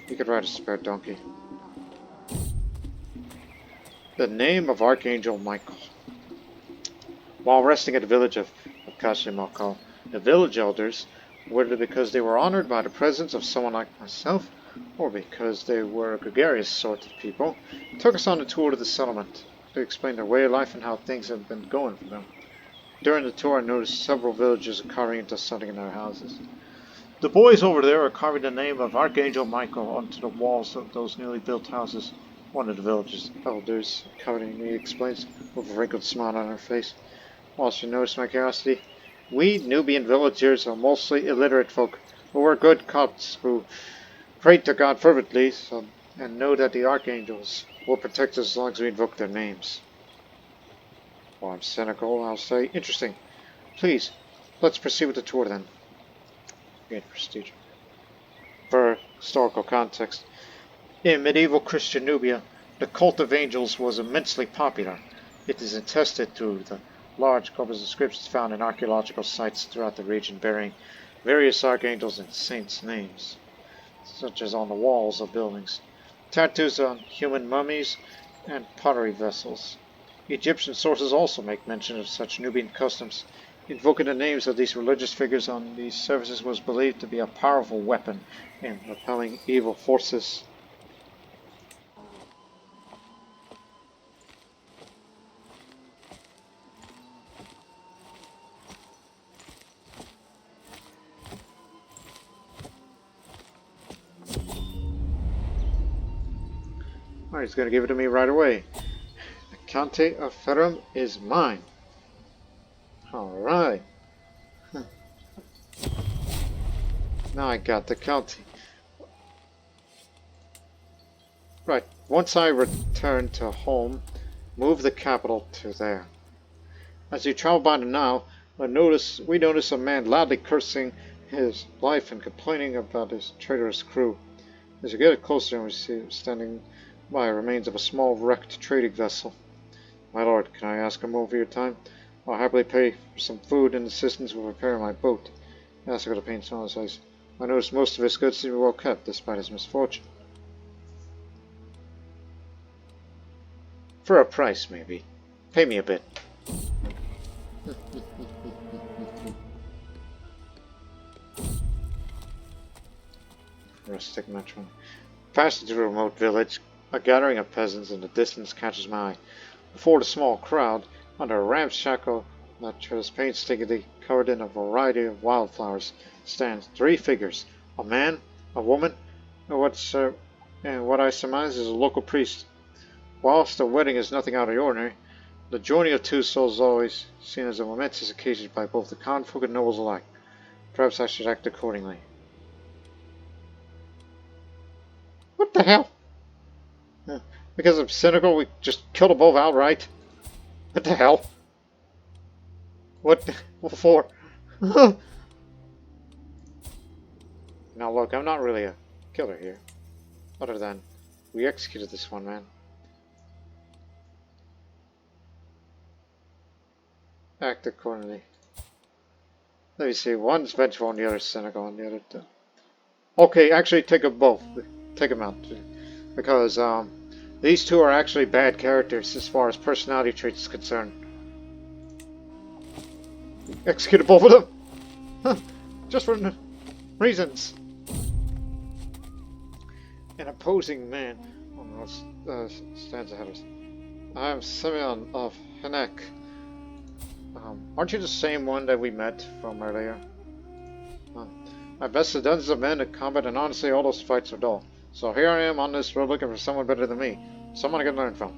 You could ride a spare donkey. The name of Archangel Michael. While resting at the village of Cosmopolitan, the village elders, whether because they were honored by the presence of someone like myself, or because they were a gregarious sort of people, took us on a tour to the settlement to explain their way of life and how things have been going for them. During the tour, I noticed several villagers carving into something in their houses. The boys over there are carving the name of Archangel Michael onto the walls of those newly built houses. One of the villagers' elders, covetingly explains, with a wrinkled smile on her face. Whilst you notice my curiosity, we Nubian villagers are mostly illiterate folk, but we're good Copts who pray to God fervently and know that the archangels will protect us as long as we invoke their names. While I'm cynical, I'll say, interesting. Please, let's proceed with the tour then. Gain prestige. For historical context, in medieval Christian Nubia, the cult of angels was immensely popular. It is attested through the large corpus of inscriptions found in archaeological sites throughout the region bearing various archangels and saints' names, such as on the walls of buildings, tattoos on human mummies, and pottery vessels. Egyptian sources also make mention of such Nubian customs. Invoking the names of these religious figures on these services was believed to be a powerful weapon in repelling evil forces. Alright, he's going to give it to me right away. The County of Ferrum is mine. Alright. Now I got the county. Right, once I return to home, move the capital to there. As you travel by the Nile, we notice a man loudly cursing his life and complaining about his traitorous crew. As you get closer, we see him standing by remains of a small wrecked trading vessel. My lord, can I ask a moment of your time? I'll happily pay for some food and assistance with repairing my boat. Ask with a pain smile on his face. I notice most of his goods seem well kept, despite his misfortune. For a price, maybe. Pay me a bit. Rustic matrimony. Passing through a remote village, a gathering of peasants in the distance catches my eye. Before the small crowd, under a ramshackle that is painstakingly covered in a variety of wildflowers, stands 3 figures: a man, a woman, and what I surmise is a local priest. Whilst the wedding is nothing out of the ordinary, the joining of 2 souls is always seen as a momentous occasion by both the common folk and nobles alike. Perhaps I should act accordingly. What the hell? Because I'm cynical, we just killed them both outright? What the hell? What for? Now look, I'm not really a killer here. Other than, we executed this one man. Act accordingly. Let me see, one's vengeful and the other's cynical and the other... Okay, actually take them both. Take them out. Because, these 2 are actually bad characters as far as personality traits is concerned. Executed both of them! Huh. Just for reasons. An opposing man stands ahead of us. I am Simeon of Hinek. Aren't you the same one that we met from earlier? I bested dozens of men in combat, and honestly, all those fights are dull. So here I am on this road looking for someone better than me, someone I can learn from.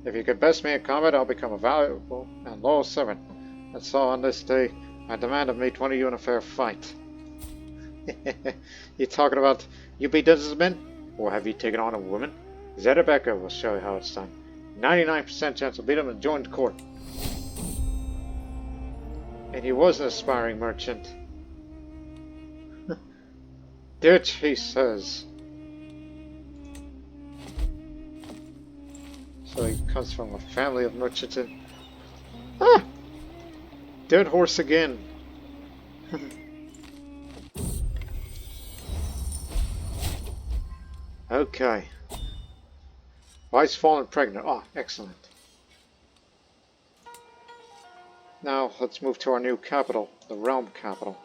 If you could best me in combat, I'll become a valuable and loyal servant. And so on this day, I demand of me 20 of you in a fair fight. You talking about you beat dozens of men? Or have you taken on a woman? Zedebecker will show you how it's done. 99% chance to beat him and join the court. And he was an aspiring merchant. Ditch, he says. So he comes from a family of merchants and... Ah! Dead horse again. Okay. Wife's fallen pregnant. Oh, excellent. Now, let's move to our new capital, the realm capital.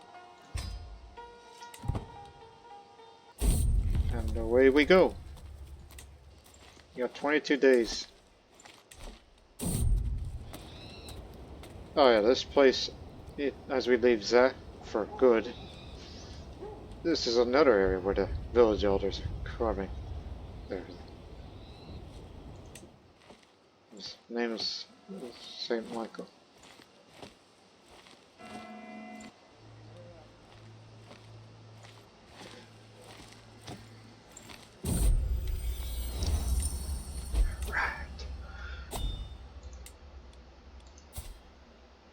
And away we go. You got 22 days. Oh yeah, this place, as we leave Zeh for good, this is another area where the village elders are carving everything. His name is Saint Michael.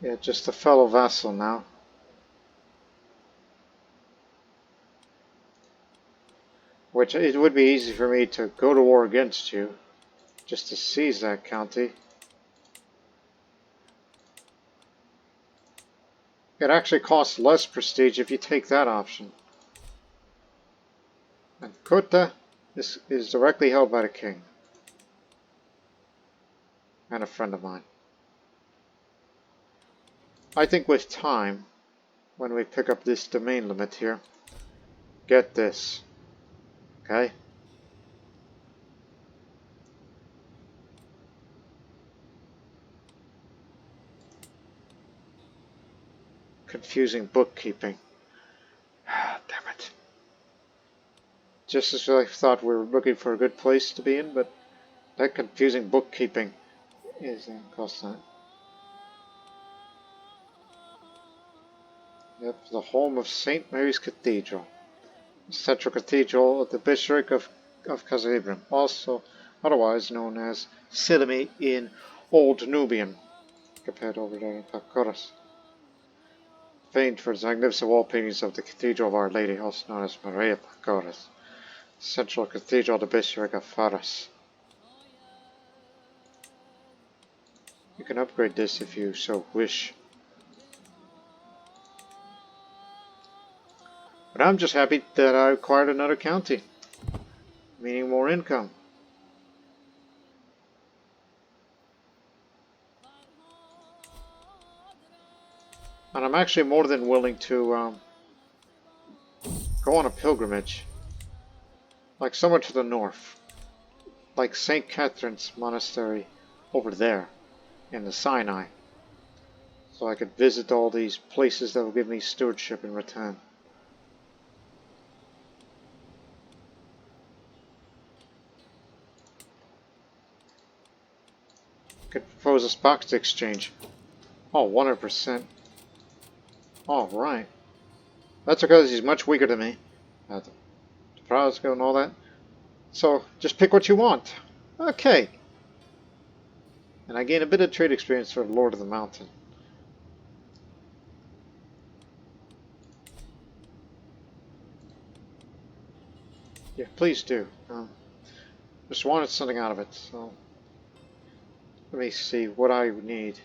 Yeah, just a fellow vassal now. Which it would be easy for me to go to war against you, just to seize that county. It actually costs less prestige if you take that option. And Kota is directly held by the king. And a friend of mine. I think with time, when we pick up this domain limit here, get this, okay? Confusing bookkeeping. Ah, damn it. Just as I thought we were looking for a good place to be in, but that confusing bookkeeping is cost that. Yep, the home of St. Mary's Cathedral. Central Cathedral of the Bishopric of of Cosmopolitan, also otherwise known as Silimi in Old Nubian, Compatibility Patch. Famed for its magnificent wall paintings of the Cathedral of Our Lady, also known as Maria Pagodas, Central Cathedral of the Bishopric of Faras. You can upgrade this if you so wish. But I'm just happy that I acquired another county, meaning more income. And I'm actually more than willing to go on a pilgrimage, like somewhere to the north, like St. Catherine's Monastery over there in the Sinai, so I could visit all these places that will give me stewardship in return. Could propose a box exchange. Oh, 100%. Alright. That's because he's much weaker than me. The Prasco and all that. So, just pick what you want. Okay. And I gain a bit of trade experience for Lord of the Mountain. Yeah, please do. Just wanted something out of it, so... Let me see what I need.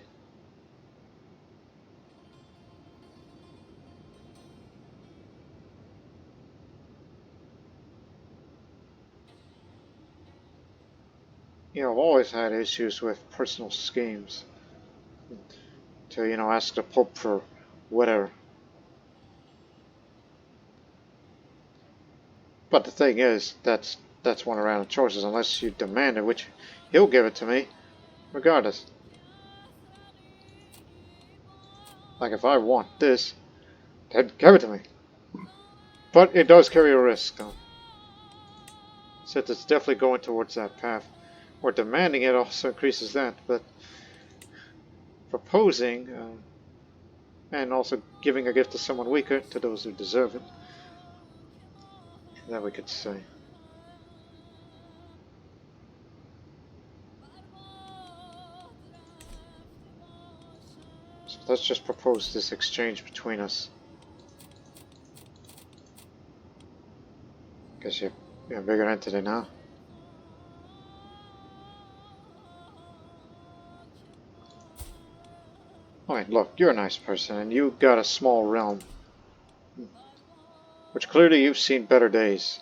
You know, I've always had issues with personal schemes. To, you know, ask the Pope for whatever. But the thing is, that's one of random choices, unless you demand it, which he'll give it to me, regardless. Like if I want this, he'd give it to me. But it does carry a risk, though. Since it's definitely going towards that path. Or demanding it also increases that, but proposing and also giving a gift to someone weaker, to those who deserve it, that we could say. So let's just propose this exchange between us. Guess you're a bigger entity now. Alright, look, you're a nice person, and you got a small realm. Which clearly you've seen better days.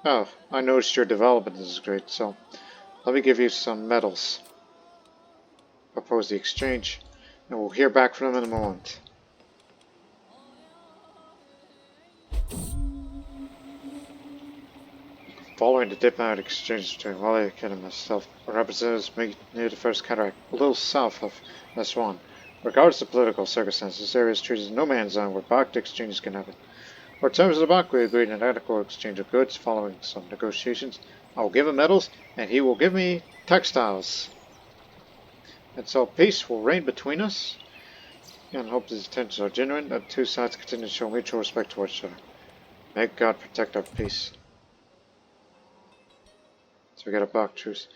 Oh, I noticed your development is great, so let me give you some medals. Propose the exchange, and we'll hear back from them in a moment. Following the diplomatic exchange between Wally and myself, our representatives meet near the First Cataract, a little south of S1. Regardless of political circumstances, this area is treated as no man's land where barter exchanges can happen. For terms of the barter, we agreed an adequate exchange of goods. Following some negotiations, I will give him metals, and he will give me textiles. And so peace will reign between us, and hope these intentions are genuine, that two sides continue to show mutual respect towards each other. May God protect our peace. So we got a bark truce.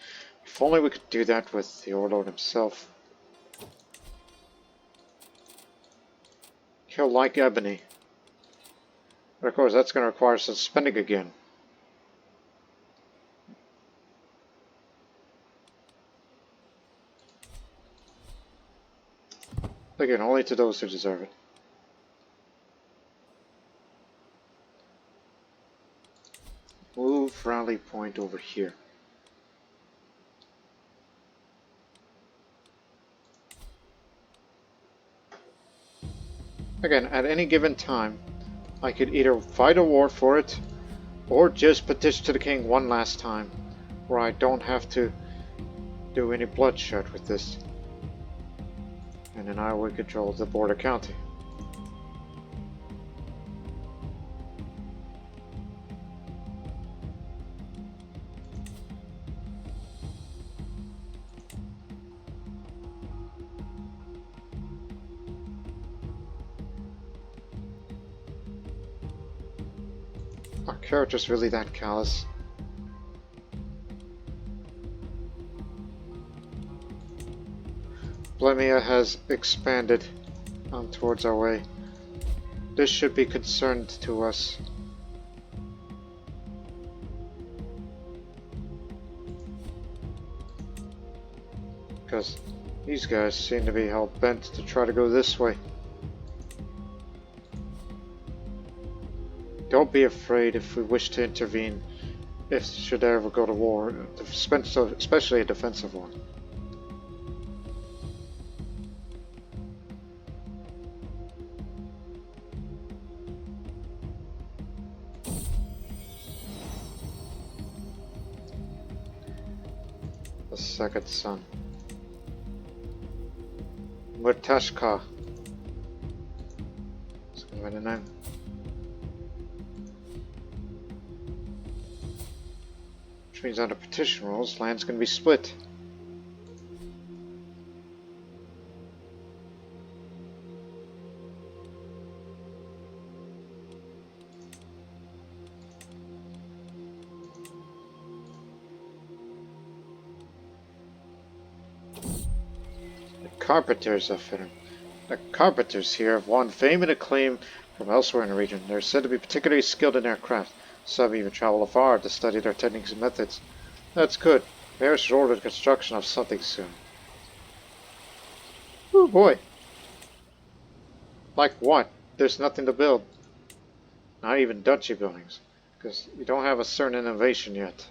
If only we could do that with the Overlord himself. He'll like ebony. But of course that's going to require some spending again. Again, only to those who deserve it. Move rally point over here. Again, at any given time, I could either fight a war for it, or just petition to the king one last time, where I don't have to do any bloodshed with this. And then I would control the border county. Our character's really that callous. Blemia has expanded on towards our way. This should be concerned to us. Because these guys seem to be hell-bent to try to go this way. Don't be afraid if we wish to intervene, if should there ever go to war, especially a defensive one. The second son. Murtashka. That's going to be the name. Which means under petition rules, land's going to be split. The carpenters are fitting. The carpenters here have won fame and acclaim from elsewhere in the region. They're said to be particularly skilled in their craft. Some even travel afar to study their techniques and methods. That's good. Mayor should order the construction of something soon. Oh boy. Like what? There's nothing to build. Not even duchy buildings. Because you don't have a certain innovation yet.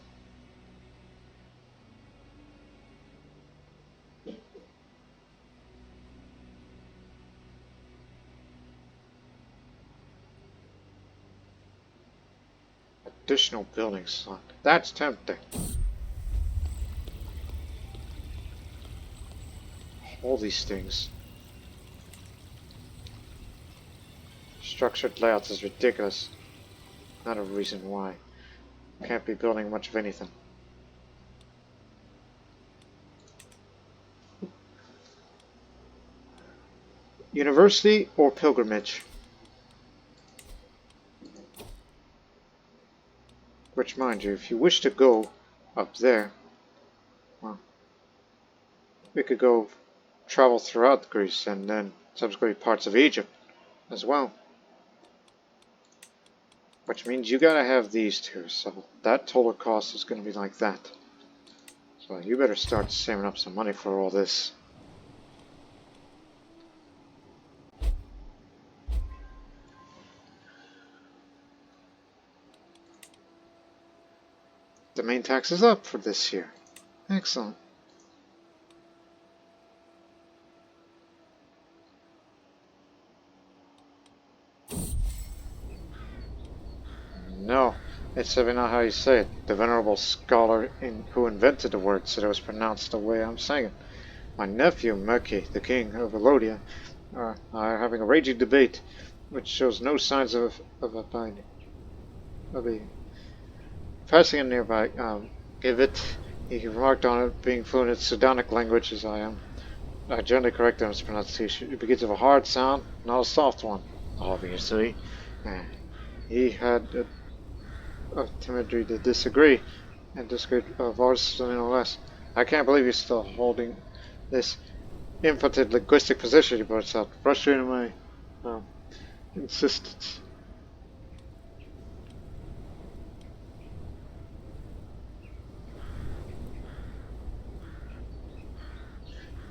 Additional building slot. That's tempting. All these things. Structured layouts is ridiculous. Not a reason why. Can't be building much of anything. University or pilgrimage? Which, mind you, if you wish to go up there, well, we could go travel throughout Greece and then subsequently parts of Egypt as well. Which means you gotta have these two, so that total cost is gonna be like that. So you better start saving up some money for all this. The main tax is up for this year. Excellent. No, it's certainly not how you say it. The venerable scholar who invented the word said it was pronounced the way I'm saying it. My nephew, Merki, the king of Elodia, are having a raging debate, which shows no signs of abiding. Passing in nearby, VIET, he remarked on it being fluent in Sudanic language as I am. I generally correct him in its pronunciation. It begins with a hard sound, not a soft one, obviously. He had a timidity to disagree, and disagreed vastly no less. I can't believe he's still holding this impotent linguistic position, he bursts out, frustrating my insistence.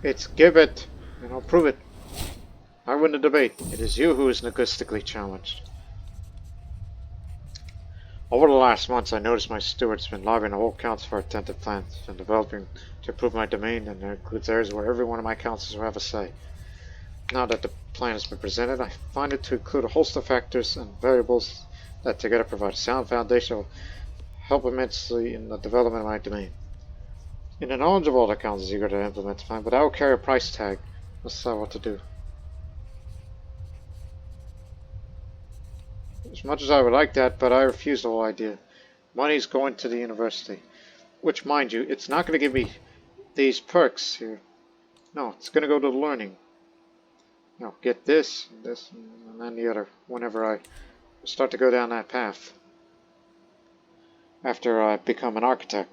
It's give it, and I'll prove it. I win the debate. It is you who is linguistically challenged. Over the last months, I noticed my steward's been lobbying the whole council for attentive plans and developing to improve my domain, and there includes areas where every one of my councils will have a say. Now that the plan has been presented, I find it to include a host of factors and variables that together provide a sound foundation that will help immensely in the development of my domain. In the knowledge of all the councils eager to implement the plan, but I will carry a price tag. Must decide what to do. As much as I would like that, but I refuse the whole idea. Money's going to the university. Which, mind you, it's not going to give me these perks here. No, it's going to go to learning. You know, get this, and then the other, whenever I start to go down that path. after I become an architect.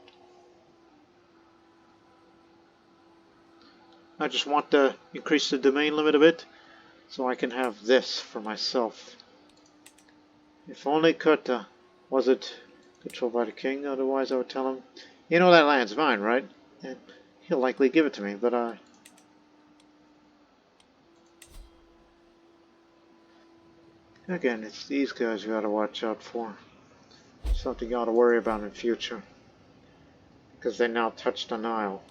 I just want to increase the domain limit a bit so I can have this for myself. If only could, was it controlled by the king? Otherwise I would tell him, you know that land's mine, right? And he'll likely give it to me, but again, it's these guys you gotta watch out for. Something you gotta worry about in the future. Because they now touch the Nile.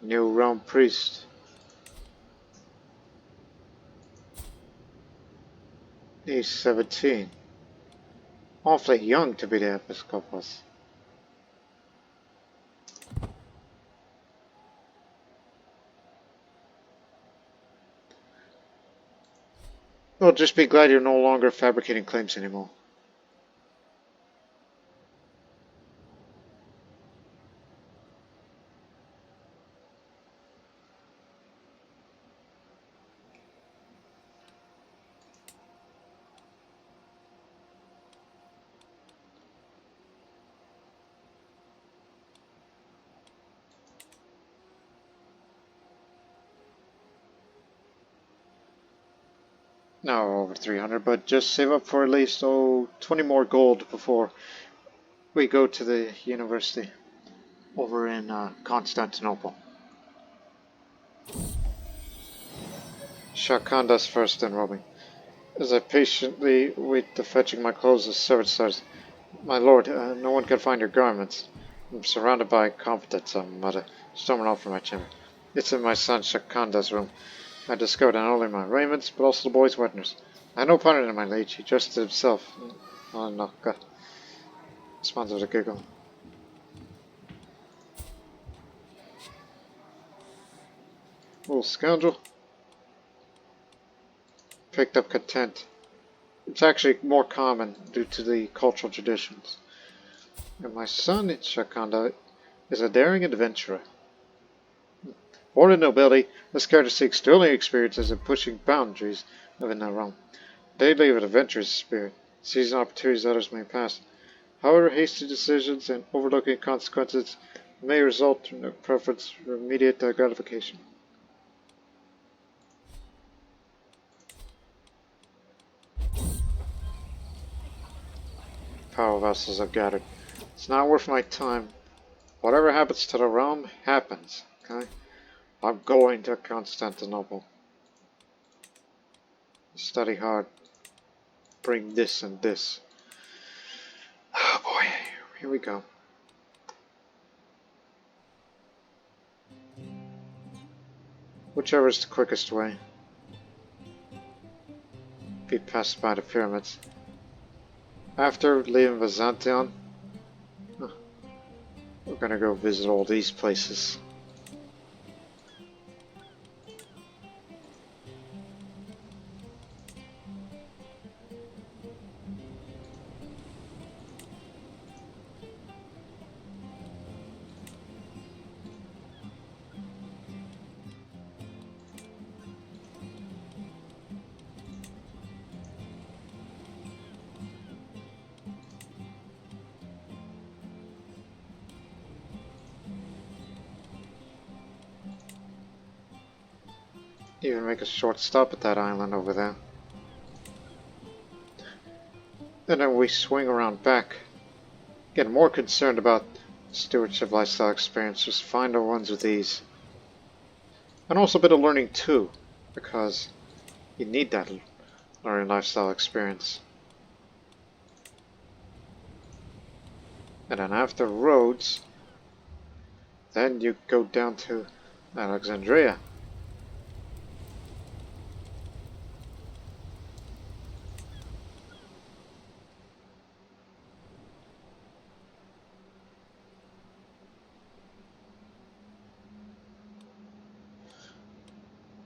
New realm priest. He's 17. Awfully young to be the episcopus. Well, just be glad you're no longer fabricating claims anymore. No, over 300, but just save up for at least 20 more gold before we go to the university over in Constantinople. Shakanda's first in robbing. As I patiently wait the fetching my clothes, the servant says, "My lord, no one can find your garments. I'm surrounded by incompetents," I mutter, storming off from my chamber. It's in my son Shakanda's room. I discovered not only my raiments, but also the boy's wetness. I had no part in it, my liege. He dressed it himself. Oh, no. Responds with a giggle. Little scoundrel. Picked up content. It's actually more common due to the cultural traditions. And my son, Shakanda, is a daring adventurer. Born in nobility, this character seeks sterling experiences in pushing boundaries within their realm. They live an adventurous spirit, seizing opportunities others may pass. However, hasty decisions and overlooking consequences may result in a preference for immediate gratification. Power vessels I've gathered. It's not worth my time. Whatever happens to the realm, happens. Okay? I'm going to Constantinople. Study hard. Bring this and this. Oh boy, here we go. Whichever is the quickest way. Be passed by the pyramids. After leaving Byzantium, we're gonna go visit all these places. Even make a short stop at that island over there. And then we swing around back. Get more concerned about stewardship lifestyle experience. Just find the ones with ease. And also a bit of learning too, because you need that learning lifestyle experience. And then after Rhodes, then you go down to Alexandria.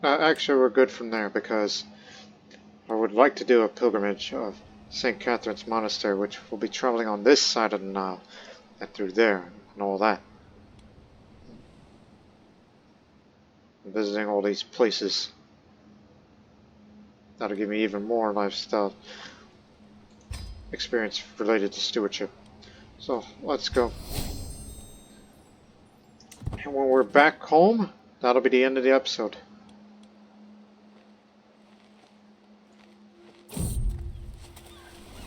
Actually, we're good from there because I would like to do a pilgrimage of St. Catherine's Monastery, which will be traveling on this side of the Nile and through there and all that. Visiting all these places. That'll give me even more lifestyle experience related to stewardship. So, let's go. And when we're back home, that'll be the end of the episode.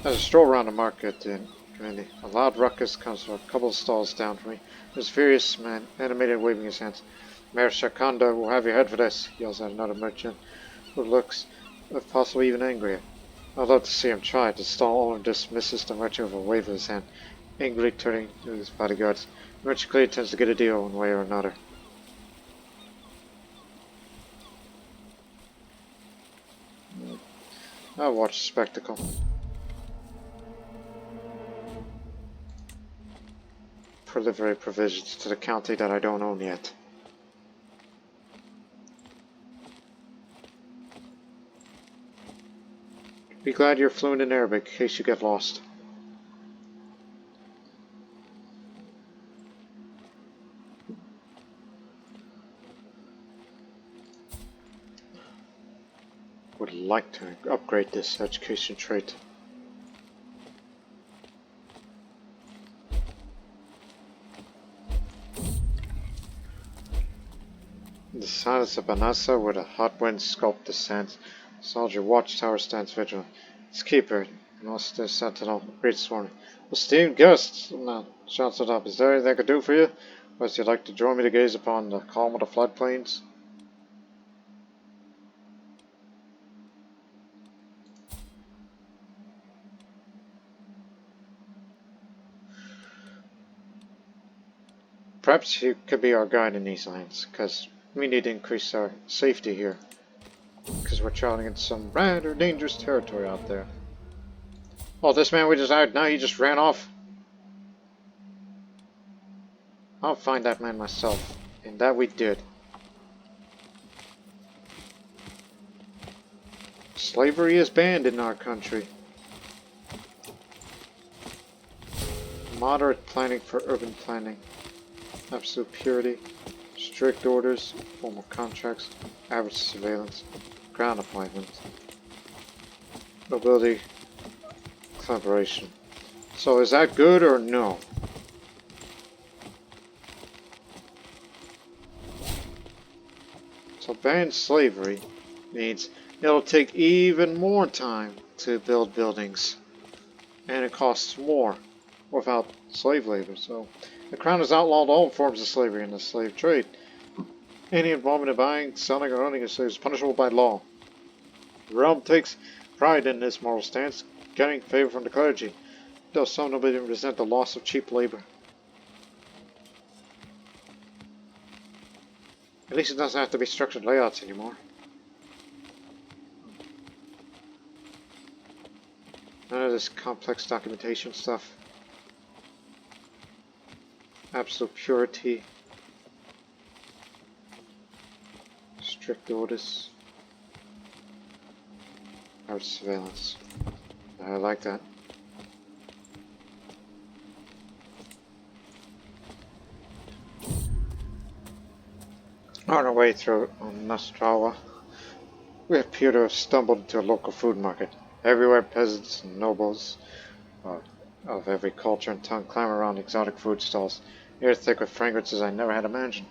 As I stroll around the market in community, a loud ruckus comes from a couple of stalls down from me. There's a furious man, animated, waving his hands. Mayor Shakonda will have your head for this, yells at another merchant, who looks, if possible, even angrier. I'd love to see him try. The stall owner dismisses the merchant with a wave of his hand, angrily turning to his bodyguards. The merchant clearly tends to get a deal one way or another. I'll watch the spectacle. Proliferate provisions to the county that I don't own yet. Be glad you're fluent in Arabic in case you get lost. Would like to upgrade this education trait. In the silence of Banasa, where the hot wind sculpt descends, the soldier watchtower stands vigilant. Its keeper, Master Sentinel, greets for me. Esteemed guests, now shouts it up. Is there anything I could do for you? Or would you like to join me to gaze upon the calm of the floodplains? Perhaps you could be our guide in these lands, because we need to increase our safety here. Because we're traveling in some rather dangerous territory out there. Oh, this man we just hired, now he just ran off. I'll find that man myself. And that we did. Slavery is banned in our country. Moderate planning for urban planning. Absolute purity. Strict orders. Formal contracts. Average surveillance. Ground appointment. Nobility. Collaboration. So is that good or no? So ban slavery means it'll take even more time to build buildings. And it costs more without slave labor. So the Crown has outlawed all forms of slavery in the slave trade. Any involvement in buying, selling, or owning a slave is punishable by law. The realm takes pride in this moral stance, getting favor from the clergy, though some nobody resent the loss of cheap labor. At least it doesn't have to be structured layouts anymore. None of this complex documentation stuff. Absolute purity. Strict orders. Hard surveillance. I like that. On our way through Nostrawa, we appear to have stumbled into a local food market. Everywhere peasants and nobles of every culture and tongue clamor around exotic food stalls, air thick with fragrances I never had imagined.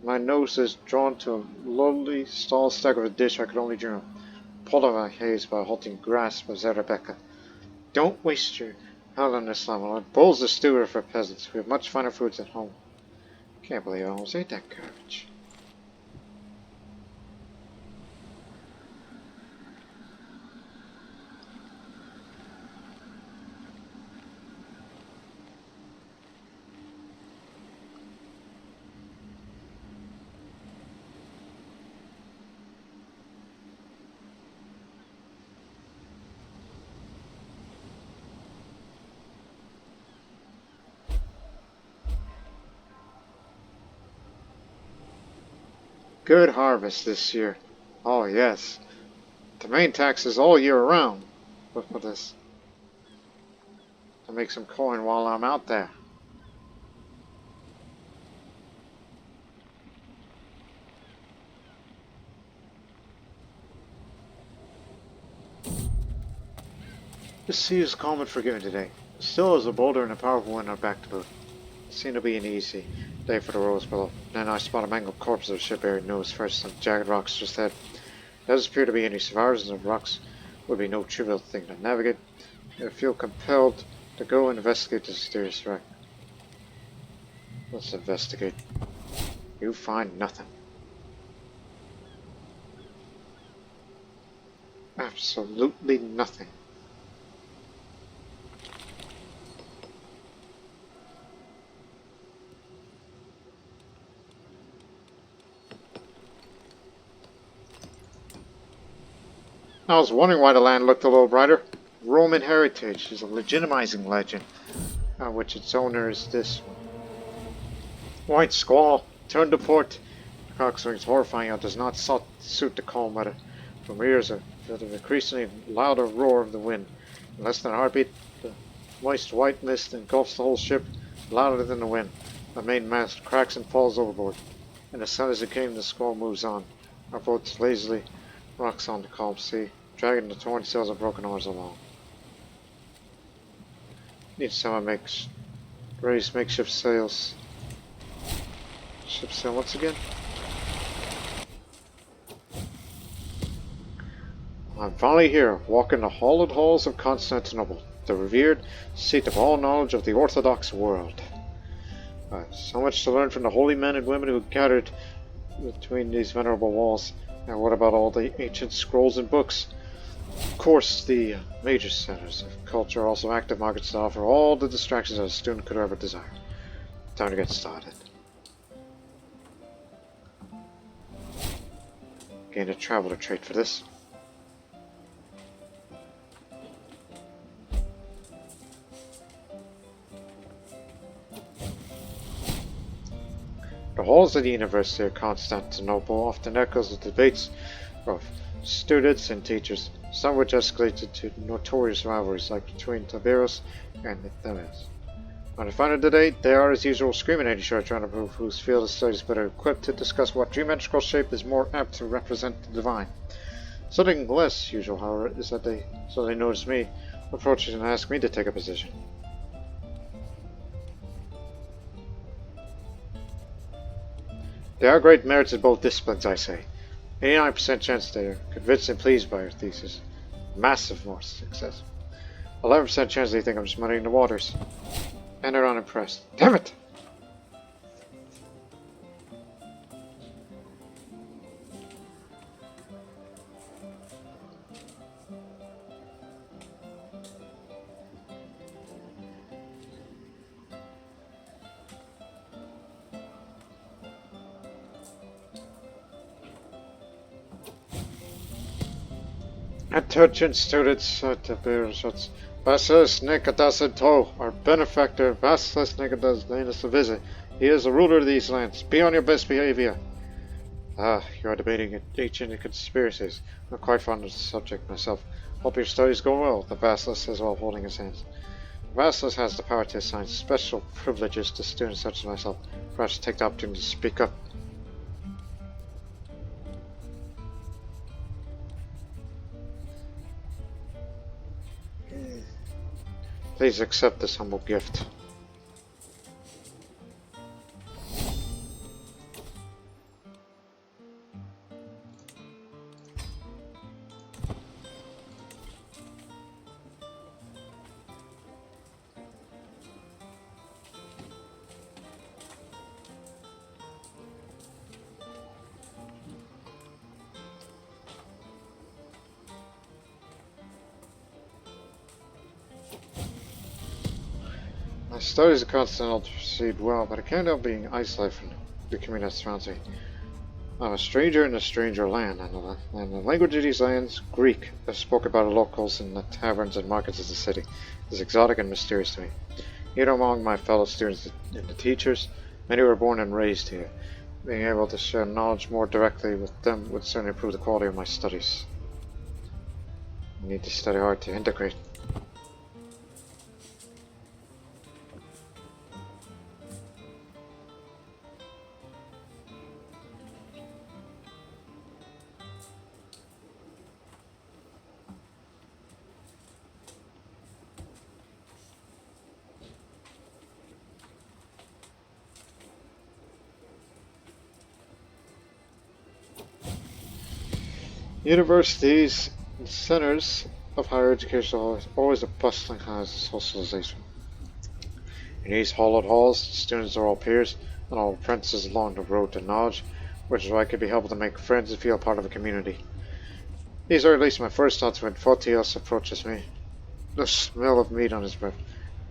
My nose is drawn to a lowly stall stuck with a dish I could only dream of, pulled out of my haze by a halting grasp of Zerebecca. Don't waste your hell on this level. Bull's the steward for peasants. We have much finer foods at home. Can't believe I almost ate that garbage. Good harvest this year. Oh yes. The main tax is all year round. Look for this. To make some coin while I'm out there. The sea is calm and forgiving today. Still as a boulder and a powerful wind are back to boot. It seemed to be an easy day for the rows below. Then I spot a mangled corpse of a ship buried nose first on jagged rocks just ahead. There doesn't appear to be any survivors, and the rocks would be no trivial thing to navigate. I feel compelled to go and investigate this mysterious wreck. Let's investigate. You find nothing. Absolutely nothing. I was wondering why the land looked a little brighter. Roman heritage is a legitimizing legend, which its owner is this one. White squall, turn to port. The coxswain's horrifying out does not suit the calm weather. From ears are the increasingly louder roar of the wind. In less than a heartbeat, the moist white mist engulfs the whole ship, louder than the wind. The main mast cracks and falls overboard. And as soon as it came, the squall moves on. Our boat lazily rocks on the calm sea, dragging the torn sails and broken oars along. Need someone raise makeshift sails. Ship sail once again. I'm finally here, walking the hallowed halls of Constantinople, the revered seat of all knowledge of the Orthodox world. So much to learn from the holy men and women who gathered between these venerable walls. And what about all the ancient scrolls and books? Of course, the major centers of culture are also active markets to offer all the distractions that a student could ever desire. Time to get started. Gain a traveler trait for this. The halls of the University of Constantinople often echoes the debates of students and teachers, some which escalated to notorious rivalries like between Taberna and Ethnicities. On the final today, they are as usual screaming at each other trying to prove whose field of study is better equipped to discuss what geometrical shape is more apt to represent the divine. Something less usual, however, is that they notice me, approaching and ask me to take a position. There are great merits in both disciplines, I say. 89% chance they are convinced and pleased by your thesis. Massive more success. 11% chance they think I'm just muddying the waters. And they're unimpressed. Damn it! Attention students at the Bears. Basilis Nikodas and To, our benefactor, Basilis Nikodas, lend us a visit. He is the ruler of these lands. Be on your best behavior. You are debating ancient conspiracies. I'm quite fond of the subject myself. Hope your studies go well, the Basilis says while holding his hands. The Basilis has the power to assign special privileges to students such as myself. Perhaps take the opportunity to speak up. Please accept this humble gift. My studies of Constantinople proceed well, but I can't help being isolated from the community that surrounds me. I'm a stranger in a stranger land, and the language of these lands, Greek, as spoken by the locals in the taverns and markets of the city, is exotic and mysterious to me. Even among my fellow students and the teachers, many were born and raised here. Being able to share knowledge more directly with them would certainly improve the quality of my studies. I need to study hard to integrate. Universities and centers of higher education are always a bustling hive of socialization. In these hollowed halls, students are all peers and all apprentices along the road to knowledge, which is why it can be helpful to make friends and feel part of a community. These are at least my first thoughts when Courtiers approaches me. The smell of meat on his breath.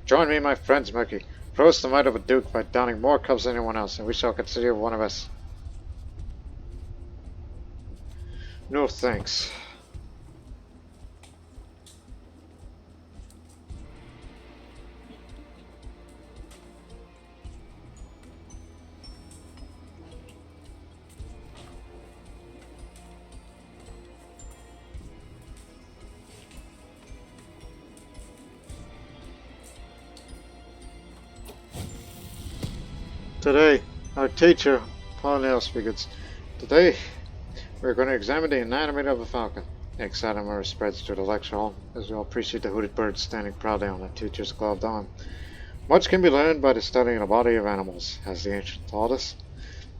Join me, my friends, Merki. Roast the might of a duke by downing more cups than anyone else, and we shall consider you one of us. No thanks. Today, our teacher, Polynels, begins. Today, we're going to examine the anatomy of a falcon. The excitement spreads through the lecture hall as we all appreciate the hooded bird standing proudly on the teacher's gloved arm. Much can be learned by the studying of the body of animals, as the ancient taught us.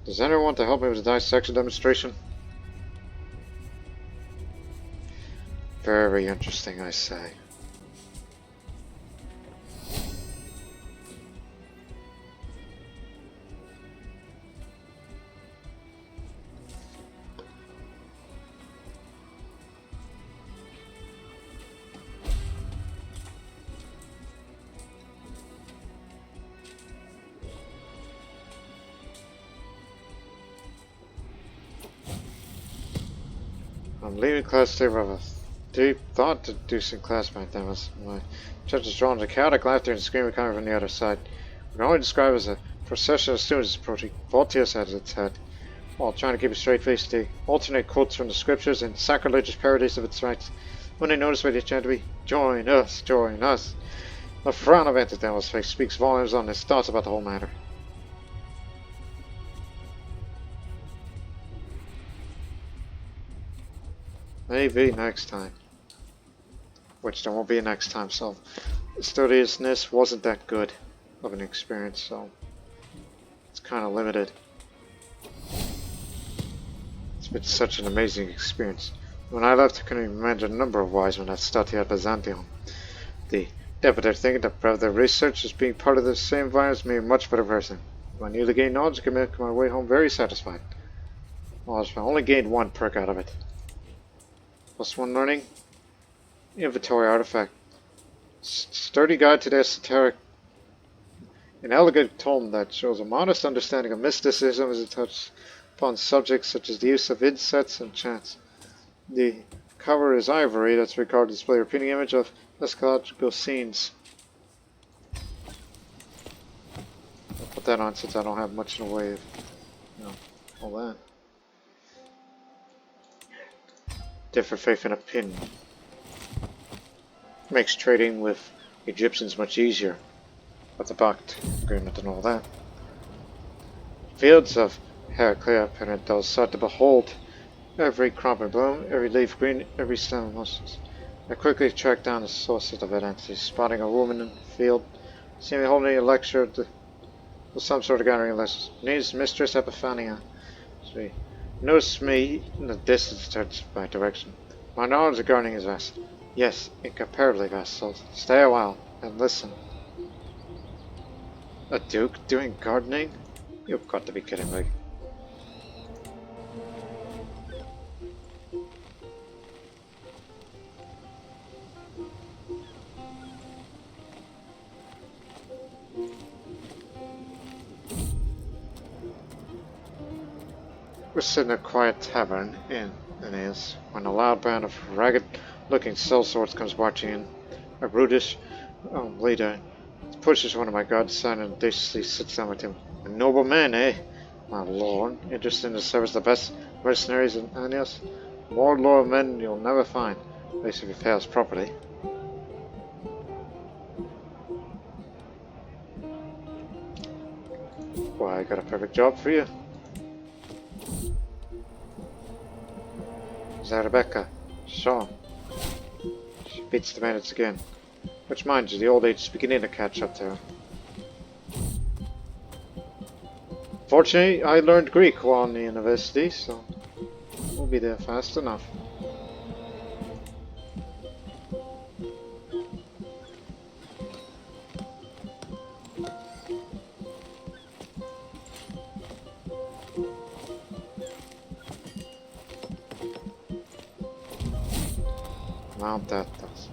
Does anyone want to help me with the dissection demonstration? Very interesting, I say. I'm leaving class today with a deep, thought-inducing class my demos. My church is drawn to chaotic laughter and screaming coming from the other side. We can only describe as a procession of students approaching, Courtiers at its head. While trying to keep a straight face, they alternate quotes from the scriptures and sacrilegious parodies of its rites. When they notice where they chant to be, join us, join us. The frown of Antidemo's face speaks volumes on his thoughts about the whole matter. Maybe next time. Which there won't be a next time, so studiousness wasn't that good of an experience, so it's kind of limited. It's been such an amazing experience. When I left, I could remember a number of wise men that studied at Byzantium. The Debutantes thinking that their research as being part of the same environment made me a much better person. When I newly gained knowledge, I could make my way home very satisfied. Well, I only gained one perk out of it. Plus one learning. Inventory artifact. Sturdy guide to the esoteric. An elegant tome that shows a modest understanding of mysticism as it touches upon subjects such as the use of insects and chants. The cover is ivory that's recorded to display a repeating image of eschatological scenes. I'll put that on since I don't have much in the way of, all that. Different faith and opinion. Makes trading with Egyptians much easier. With the Pact agreement and all that. Fields of Heraclea Perentos sought to behold every crop and bloom, every leaf green, every stem motionless. I quickly tracked down the sources of identity, spotting a woman in the field, seemingly holding a lecture to some sort of gathering of lessons. Needs Mistress Epiphania. She noticed me in the distance towards my direction. My knowledge of gardening is vast. Yes, incomparably vast, so stay a while and listen. A duke doing gardening? You've got to be kidding me. We're sitting in a quiet tavern in Aeneas when a loud band of ragged-looking sellswords comes marching in. A brutish leader pushes one of my guards aside and audaciously sits down with him. A noble man, eh? My lord, interested in the service of the best mercenaries in Anios? More loyal men you'll never find, at least if he fails properly. Why, I got a perfect job for you. Is that Rebecca? Sure. She beats the bandits again. Which, mind you, the old age is beginning to catch up to her. Fortunately, I learned Greek while in the university, so we'll be there fast enough. Mount that does.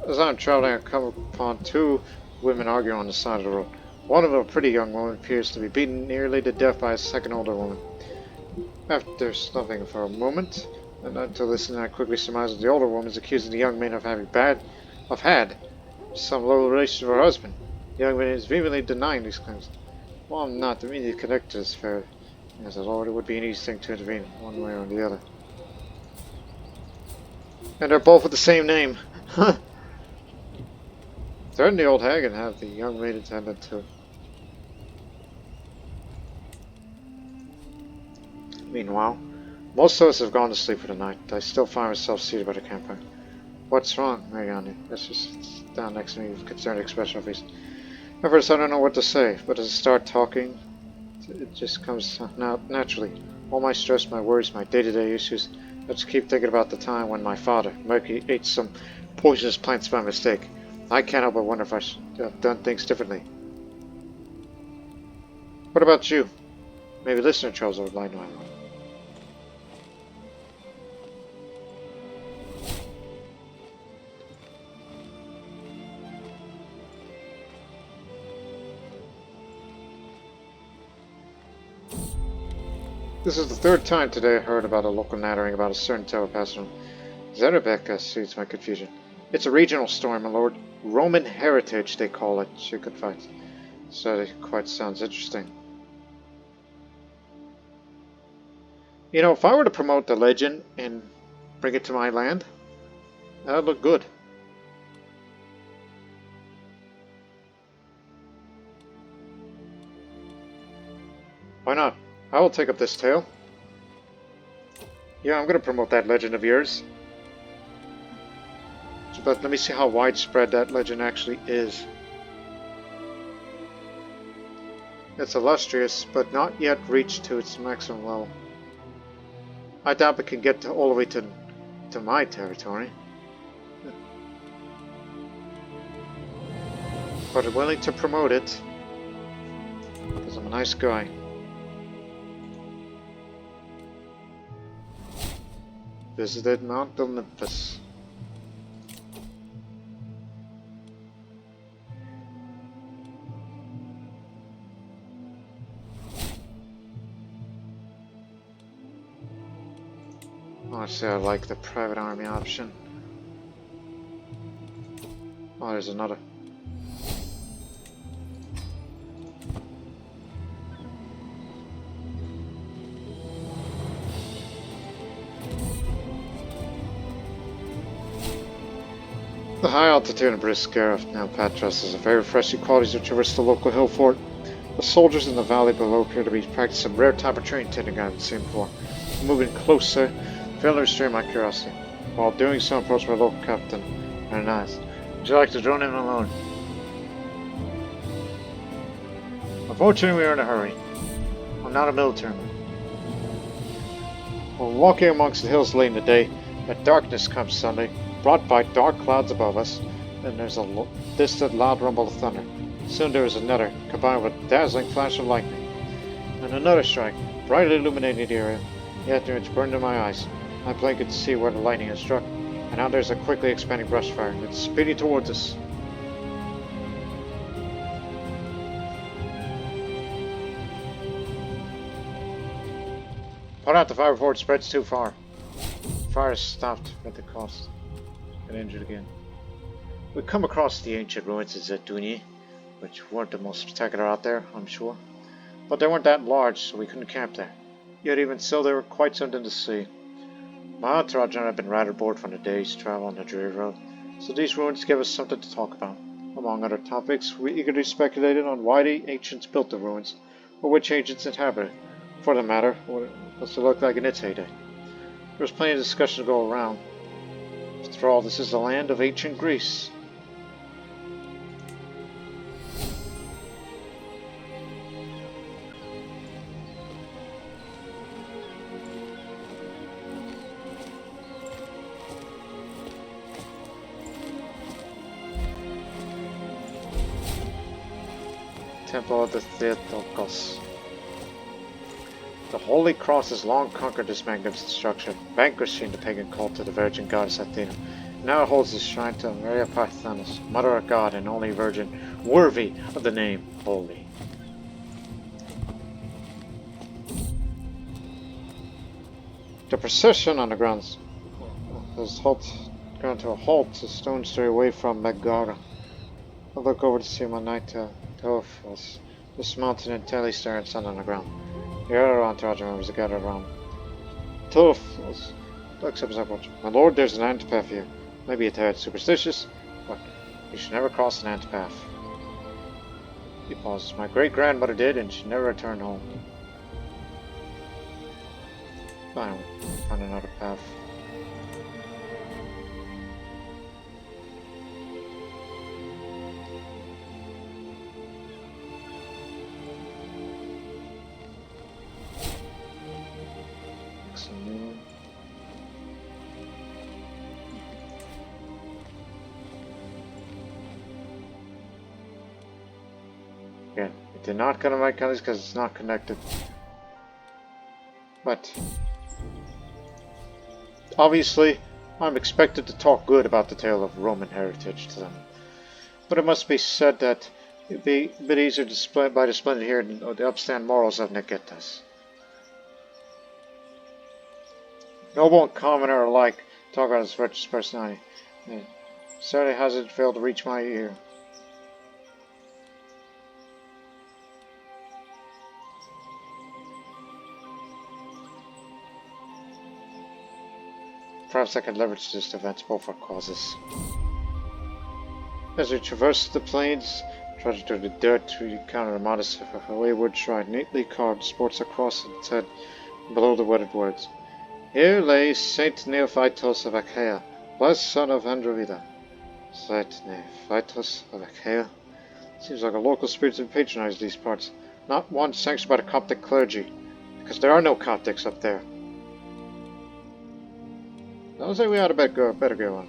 As I'm traveling, I come upon two women arguing on the side of the road. One of them, a pretty young woman, appears to be beaten nearly to death by a second older woman. After snuffing for a moment, and until listening, I quickly surmise that the older woman is accusing the young man of having had some low relation with her husband. The young man is vehemently denying these claims. While I'm not immediately connected to this affair, as a lord, it would be an easy thing to intervene one way or the other. And they're both with the same name. Threaten the old hag and have the young maid attended to. Meanwhile, most of us have gone to sleep for the night. I still find myself seated by the campfire. What's wrong, Mariani? That's just down next to me with concerned expression on face. At first I don't know what to say, but as I start talking, it just comes out naturally. All my stress, my worries, my day-to-day issues, I just keep thinking about the time when my father, Merki, ate some poisonous plants by mistake. I can't help but wonder if I should have done things differently. What about you? Maybe listener Charles would like to know. This is the third time today I heard about a local nattering about a certain tower passing. Zerebecca suits my confusion. It's a regional storm, my lord. Roman heritage, they call it, she confides. So it quite sounds interesting. You know, if I were to promote the legend and bring it to my land, that would look good. Why not? I will take up this tale. Yeah, I'm going to promote that legend of yours. But let me see how widespread that legend actually is. It's illustrious, but not yet reached to its maximum level. I doubt it can get all the way to my territory. But I'm willing to promote it, because I'm a nice guy. Visited Mount Olympus. Honestly, I like the private army option. Oh, there's another. The high altitude and brisk air of Now Patras has a very refreshing qualities which traverse the local hill fort. The soldiers in the valley below appear to be practicing some rare type of training technique I haven't seen before. Moving closer, failing to restrain my curiosity. While doing so, I approach my local captain and ask, would you like to join in alone? Unfortunately, we are in a hurry. I'm not a military man. While walking amongst the hills late in the day, a darkness comes suddenly, brought by dark clouds above us, and there's a distant loud rumble of thunder. Soon there is another, combined with a dazzling flash of lightning, and another strike, brightly illuminating the area. The afternoon's burned in my eyes. My plane could see where the lightning had struck, and now there's a quickly expanding brush fire, and it's speeding towards us. Point out the fire before it spreads too far. The fire is stopped at the cost. And injured again. We come across the ancient ruins of Zetuni, which weren't the most spectacular out there, I'm sure. but they weren't that large, so we couldn't camp there. Yet even so, they were quite something to see. My entourage and I had been rather bored from the day's travel on the dreary road, so these ruins gave us something to talk about. Among other topics, we eagerly speculated on why the ancients built the ruins, or which ancients inhabited. For the matter, what it must have looked like in its heyday. There was plenty of discussion to go around. After all, this is the land of ancient Greece. Temple of the Theotokos. The Holy Cross has long conquered this magnificent structure, vanquishing the pagan cult to the Virgin Goddess Athena. Now it holds the shrine to Maria Parthenos, Mother of God and only Virgin, worthy of the name Holy. The procession on the grounds has gone to a halt a stone's throw away from Megara. I look over to see my knight Teophilus, dismounted and telly staring sun on the ground. The other entourage members are gathered around. Teophilus looks up his approach. My lord, there's an antipath here. Maybe a tad superstitious, but you should never cross an antipath. He pauses. My great-grandmother did, and she never returned home. Fine, we'll find another path. Again, it did not go to my countries because it's not connected. But obviously, I'm expected to talk good about the tale of Roman heritage to them. But it must be said that it'd be a bit easier to displaying it here the upstand morals of Nicetas. Noble and commoner alike talk about his virtuous personality. It certainly hasn't failed to reach my ear. Perhaps I can leverage this to advance both our causes. As we traverse the plains, trudging through the dirt, we encounter a modest wayward shrine, neatly carved, sports a cross at its head, below the weathered words. Here lay Saint Neophytos of Achaia, blessed son of Andromeda. Saint Neophytos of Achaia? Seems like a local spirit to patronize these parts, not one sanctioned by the Coptic clergy, because there are no Coptics up there. I say we ought to better go on.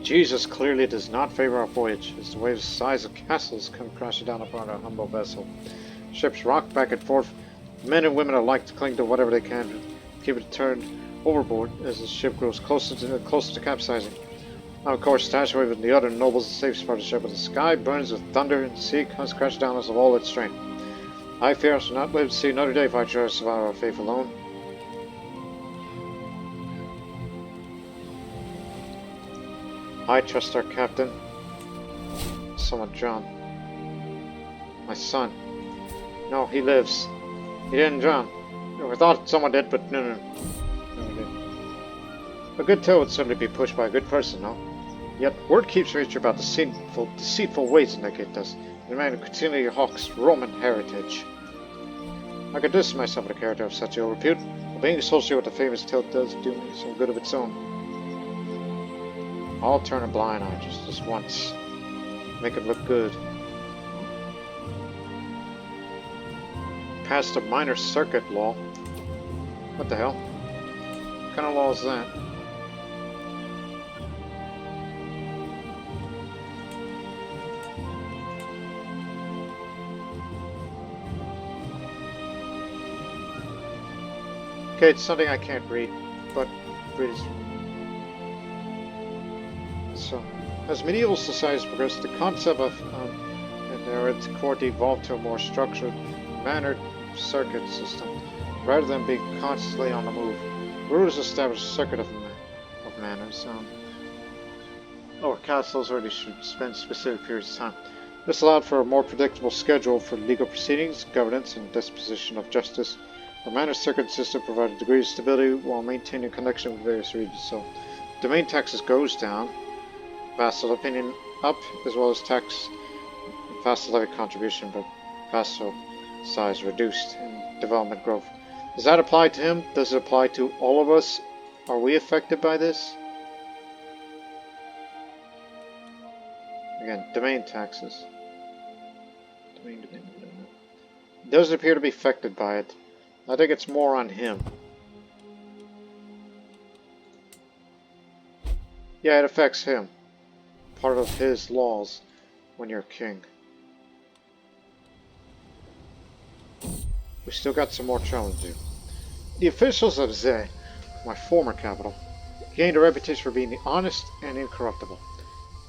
Jesus clearly does not favor our voyage, as the waves the size of castles come crashing down upon our humble vessel. Ships rock back and forth. Men and women alike to cling to whatever they can to keep it turned overboard as the ship grows closer to capsizing. I'm of course stashed away with the other nobles in the safest part of the ship, but the sky burns with thunder and the sea comes crashing down us of all its strength. I fear I shall not live to see another day if I try to survive our faith alone. I trust our captain. Someone drowned. My son. No, he lives. He didn't drown. I thought someone did, but no. A good tale would certainly be pushed by a good person, no? Yet word keeps reaching about deceitful ways in Nicetas, and a man who continually hawks Roman heritage. I could distance myself with a character of such ill repute, but being associated with the famous tale does do me some good of its own. I'll turn a blind eye just once. Make it look good. Passed a minor circuit law. What the hell? What kind of law is that? Okay, it's something I can't read, but read it. So, as medieval societies progressed, the concept of an errant court evolved to a more structured manner circuit system. Rather than being constantly on the move, rulers established a circuit of manners. Lower castles already should spend specific periods of time. This allowed for a more predictable schedule for legal proceedings, governance, and disposition of justice. The manor circuit system provided a degree of stability while maintaining connection with various regions. So, domain taxes goes down, vassal opinion up, as well as tax vassal levy contribution, but vassal size reduced and development growth. Does that apply to him? Does it apply to all of us? Are we affected by this? Again, domain taxes. Domain. Doesn't appear to be affected by it. I think it's more on him. Yeah, it affects him. Part of his laws when you're king. We still got some more traveling to do. The officials of Ze, my former capital, gained a reputation for being honest and incorruptible,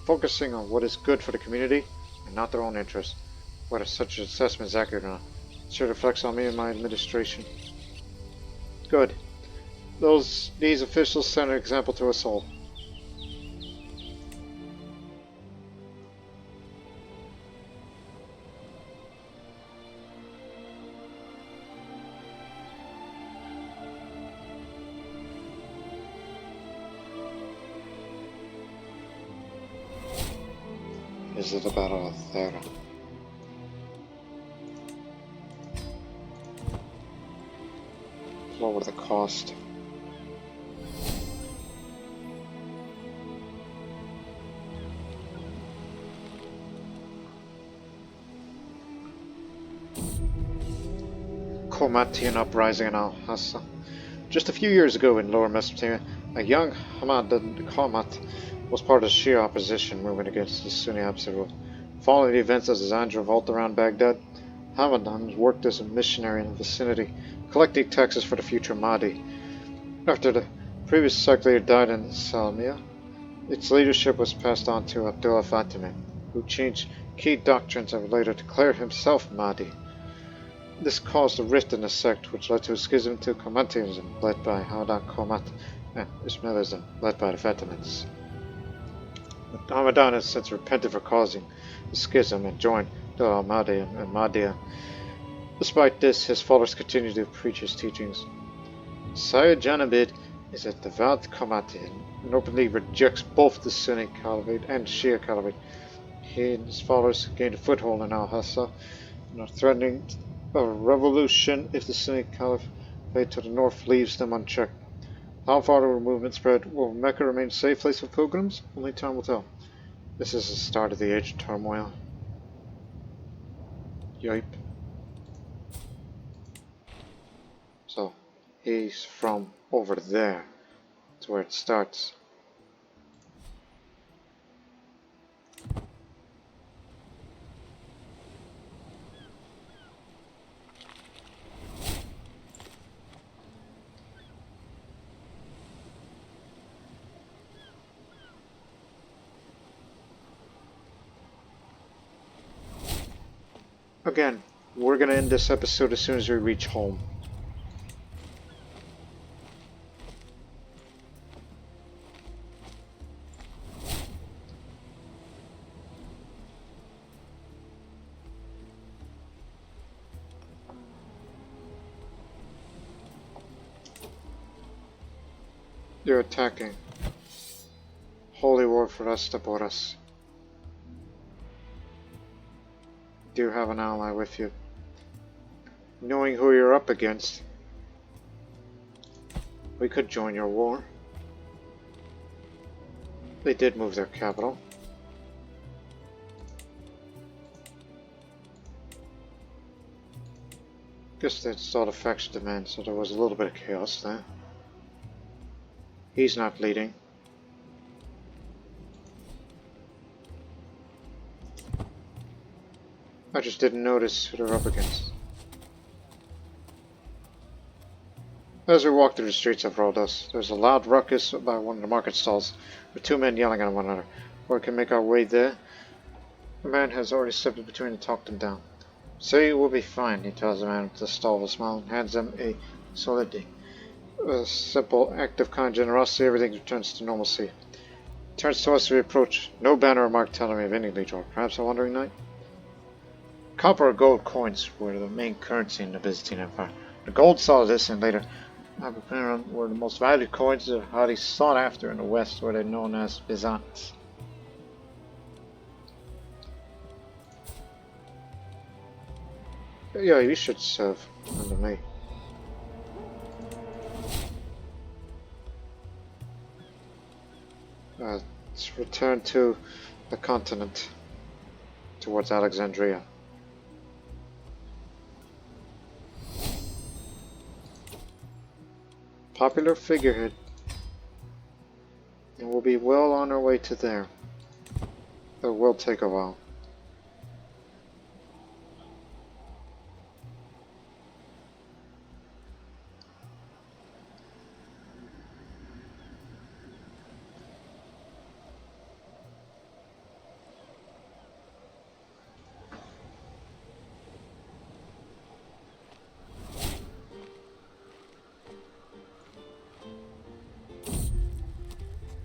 focusing on what is good for the community and not their own interests. Whether such an assessment is accurate or not, it sure reflects on me and my administration. Good. These officials set an example to us all. Is it about a Thera? Lower the cost. Komatian uprising in Al-Hassa. Just a few years ago in Lower Mesopotamia, a young Hamadan Khamat was part of the Shia opposition movement against the Sunni Abbasid rule. Following the events of the Zanj revolt around Baghdad, Hamadan worked as a missionary in the vicinity, collecting taxes for the future Mahdi. After the previous circulator died in Salmiya, its leadership was passed on to Abdullah Fatimi, who changed key doctrines and later declared himself Mahdi. This caused a rift in the sect, which led to a schism to Komatianism, led by Hamadan Komat, and Ismailism, led by the Fatimids. Hamadan has since repented for causing the schism and joined the Al-Mahdi and Mahdiya. Despite this, his followers continue to preach his teachings. Sayyid Janabid is a devout Komatian and openly rejects both the Sunni Caliphate and Shia Caliphate. He and his followers gained a foothold in Al-Hassa and are threatening a revolution if the Sunni Caliphate to the north leaves them unchecked. How far will the movement spread? Will Mecca remain a safe place for pilgrims? Only time will tell. This is the start of the age of turmoil. Yipe. So, he's from over there. That's where it starts. Again, we're going to end this episode as soon as we reach home. You're attacking. Holy war for Estaboras. Do have an ally with you. Knowing who you're up against, we could join your war. They did move their capital. Guess they installed a faction demand, so there was a little bit of chaos there. He's not leading. I just didn't notice who they're up against. As we walk through the streets of Rhodos, there's a loud ruckus by one of the market stalls, with two men yelling at one another. Before we can make our way there, a man has already stepped in between and talked them down. See, we'll be fine, he tells the man with the stolid smile and hands him a solid, simple act of kind generosity. Everything returns to normalcy. Turns to us as we approach. No banner or mark telling me of any lead or perhaps a wandering knight? Copper or gold coins were the main currency in the Byzantine Empire. The gold saw this and later were the most valued coins that are highly sought after in the West, where they're known as Byzantines. Yeah, you should serve under me. Let's return to the continent, towards Alexandria. Popular figurehead. And we'll be well on our way to there. It will take a while.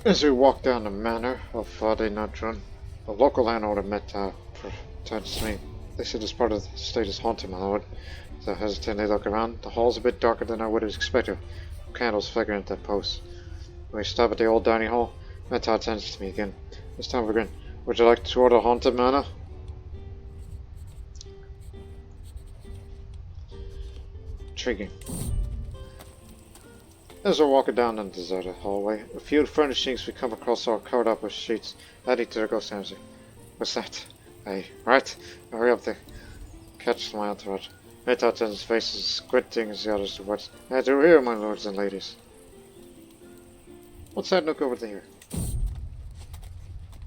As we walk down the manor of Vadenadrun, the local landowner Meta turns to me. They said this part of the state is haunted, my lord. As I hesitantly look around, the hall's a bit darker than I would have expected. Candles flickering at the posts. When we stop at the old dining hall, Meta turns to me again. This time we're going. Would you like to tour the haunted manor? Intriguing. As we're walking down the deserted hallway, a few furnishings we come across are covered up with sheets, adding to the ghost energy. What's that? Hey, right? Hurry up there. Catch my entourage. Meta turns his face is squinting as the others do what? I do here, my lords and ladies. What's that nook over there?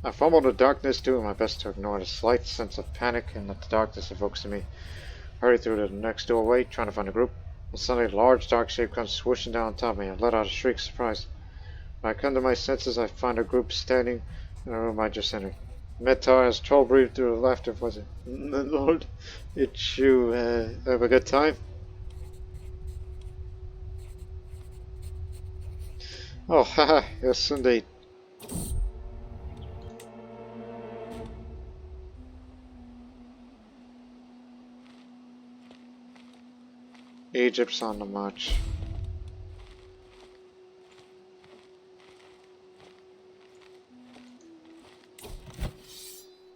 I fumble in the darkness, doing my best to ignore the slight sense of panic and that the darkness evokes in me. Hurry through the next doorway, trying to find a group. And suddenly a large dark shape comes swooshing down on top of me. I let out a shriek of surprise. When I come to my senses, I find a group standing in a room I just entered. Metar has trouble breathing through the laughter voice. Lord, it's you. Have a good time? Oh, haha, yes indeed. Egypt's on the march.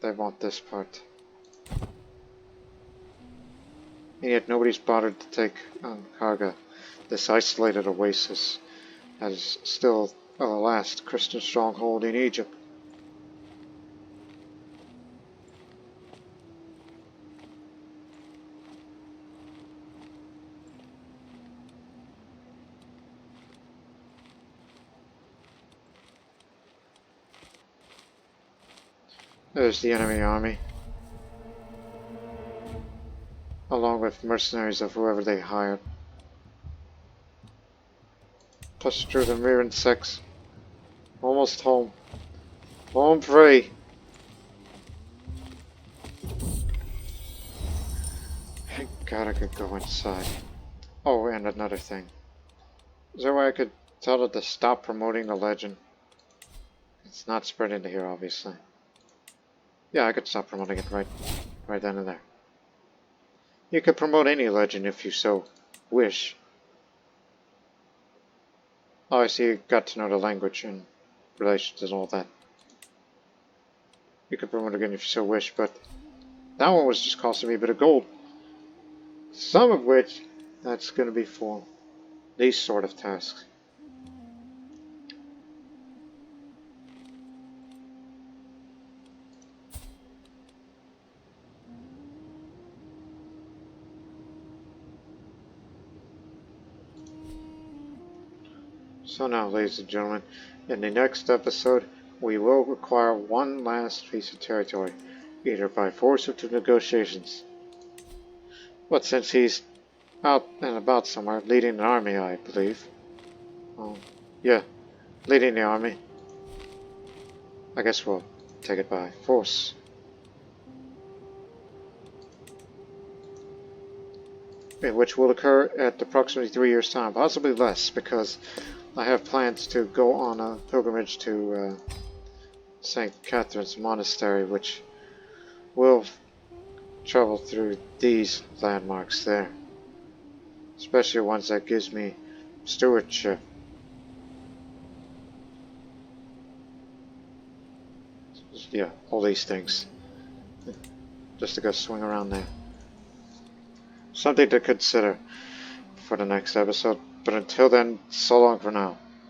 They want this part. And yet nobody's bothered to take Karga, this isolated oasis that is still the last Christian stronghold in Egypt. There's the enemy army, along with mercenaries of whoever they hired. Push through the mere insects. Almost home. Home free. Thank God I could go inside. Oh, and another thing. Is there a way I could tell it to stop promoting the legend? It's not spreading to here, obviously. Yeah, I could stop promoting it right then and there. You could promote any legend if you so wish. Oh, I see you got to know the language and relations and all that. You could promote again if you so wish, but that one was just costing me a bit of gold. Some of which, that's going to be for these sort of tasks. So now, ladies and gentlemen, in the next episode, we will require one last piece of territory, either by force or through negotiations. But since he's out and about somewhere, leading an army, I believe. Yeah, leading the army. I guess we'll take it by force. which will occur at approximately 3 years' time, possibly less, because I have plans to go on a pilgrimage to St. Catherine's Monastery, which will travel through these landmarks there, especially ones that gives me stewardship. Yeah, all these things. Just to go swing around there. Something to consider for the next episode. But until then, so long for now.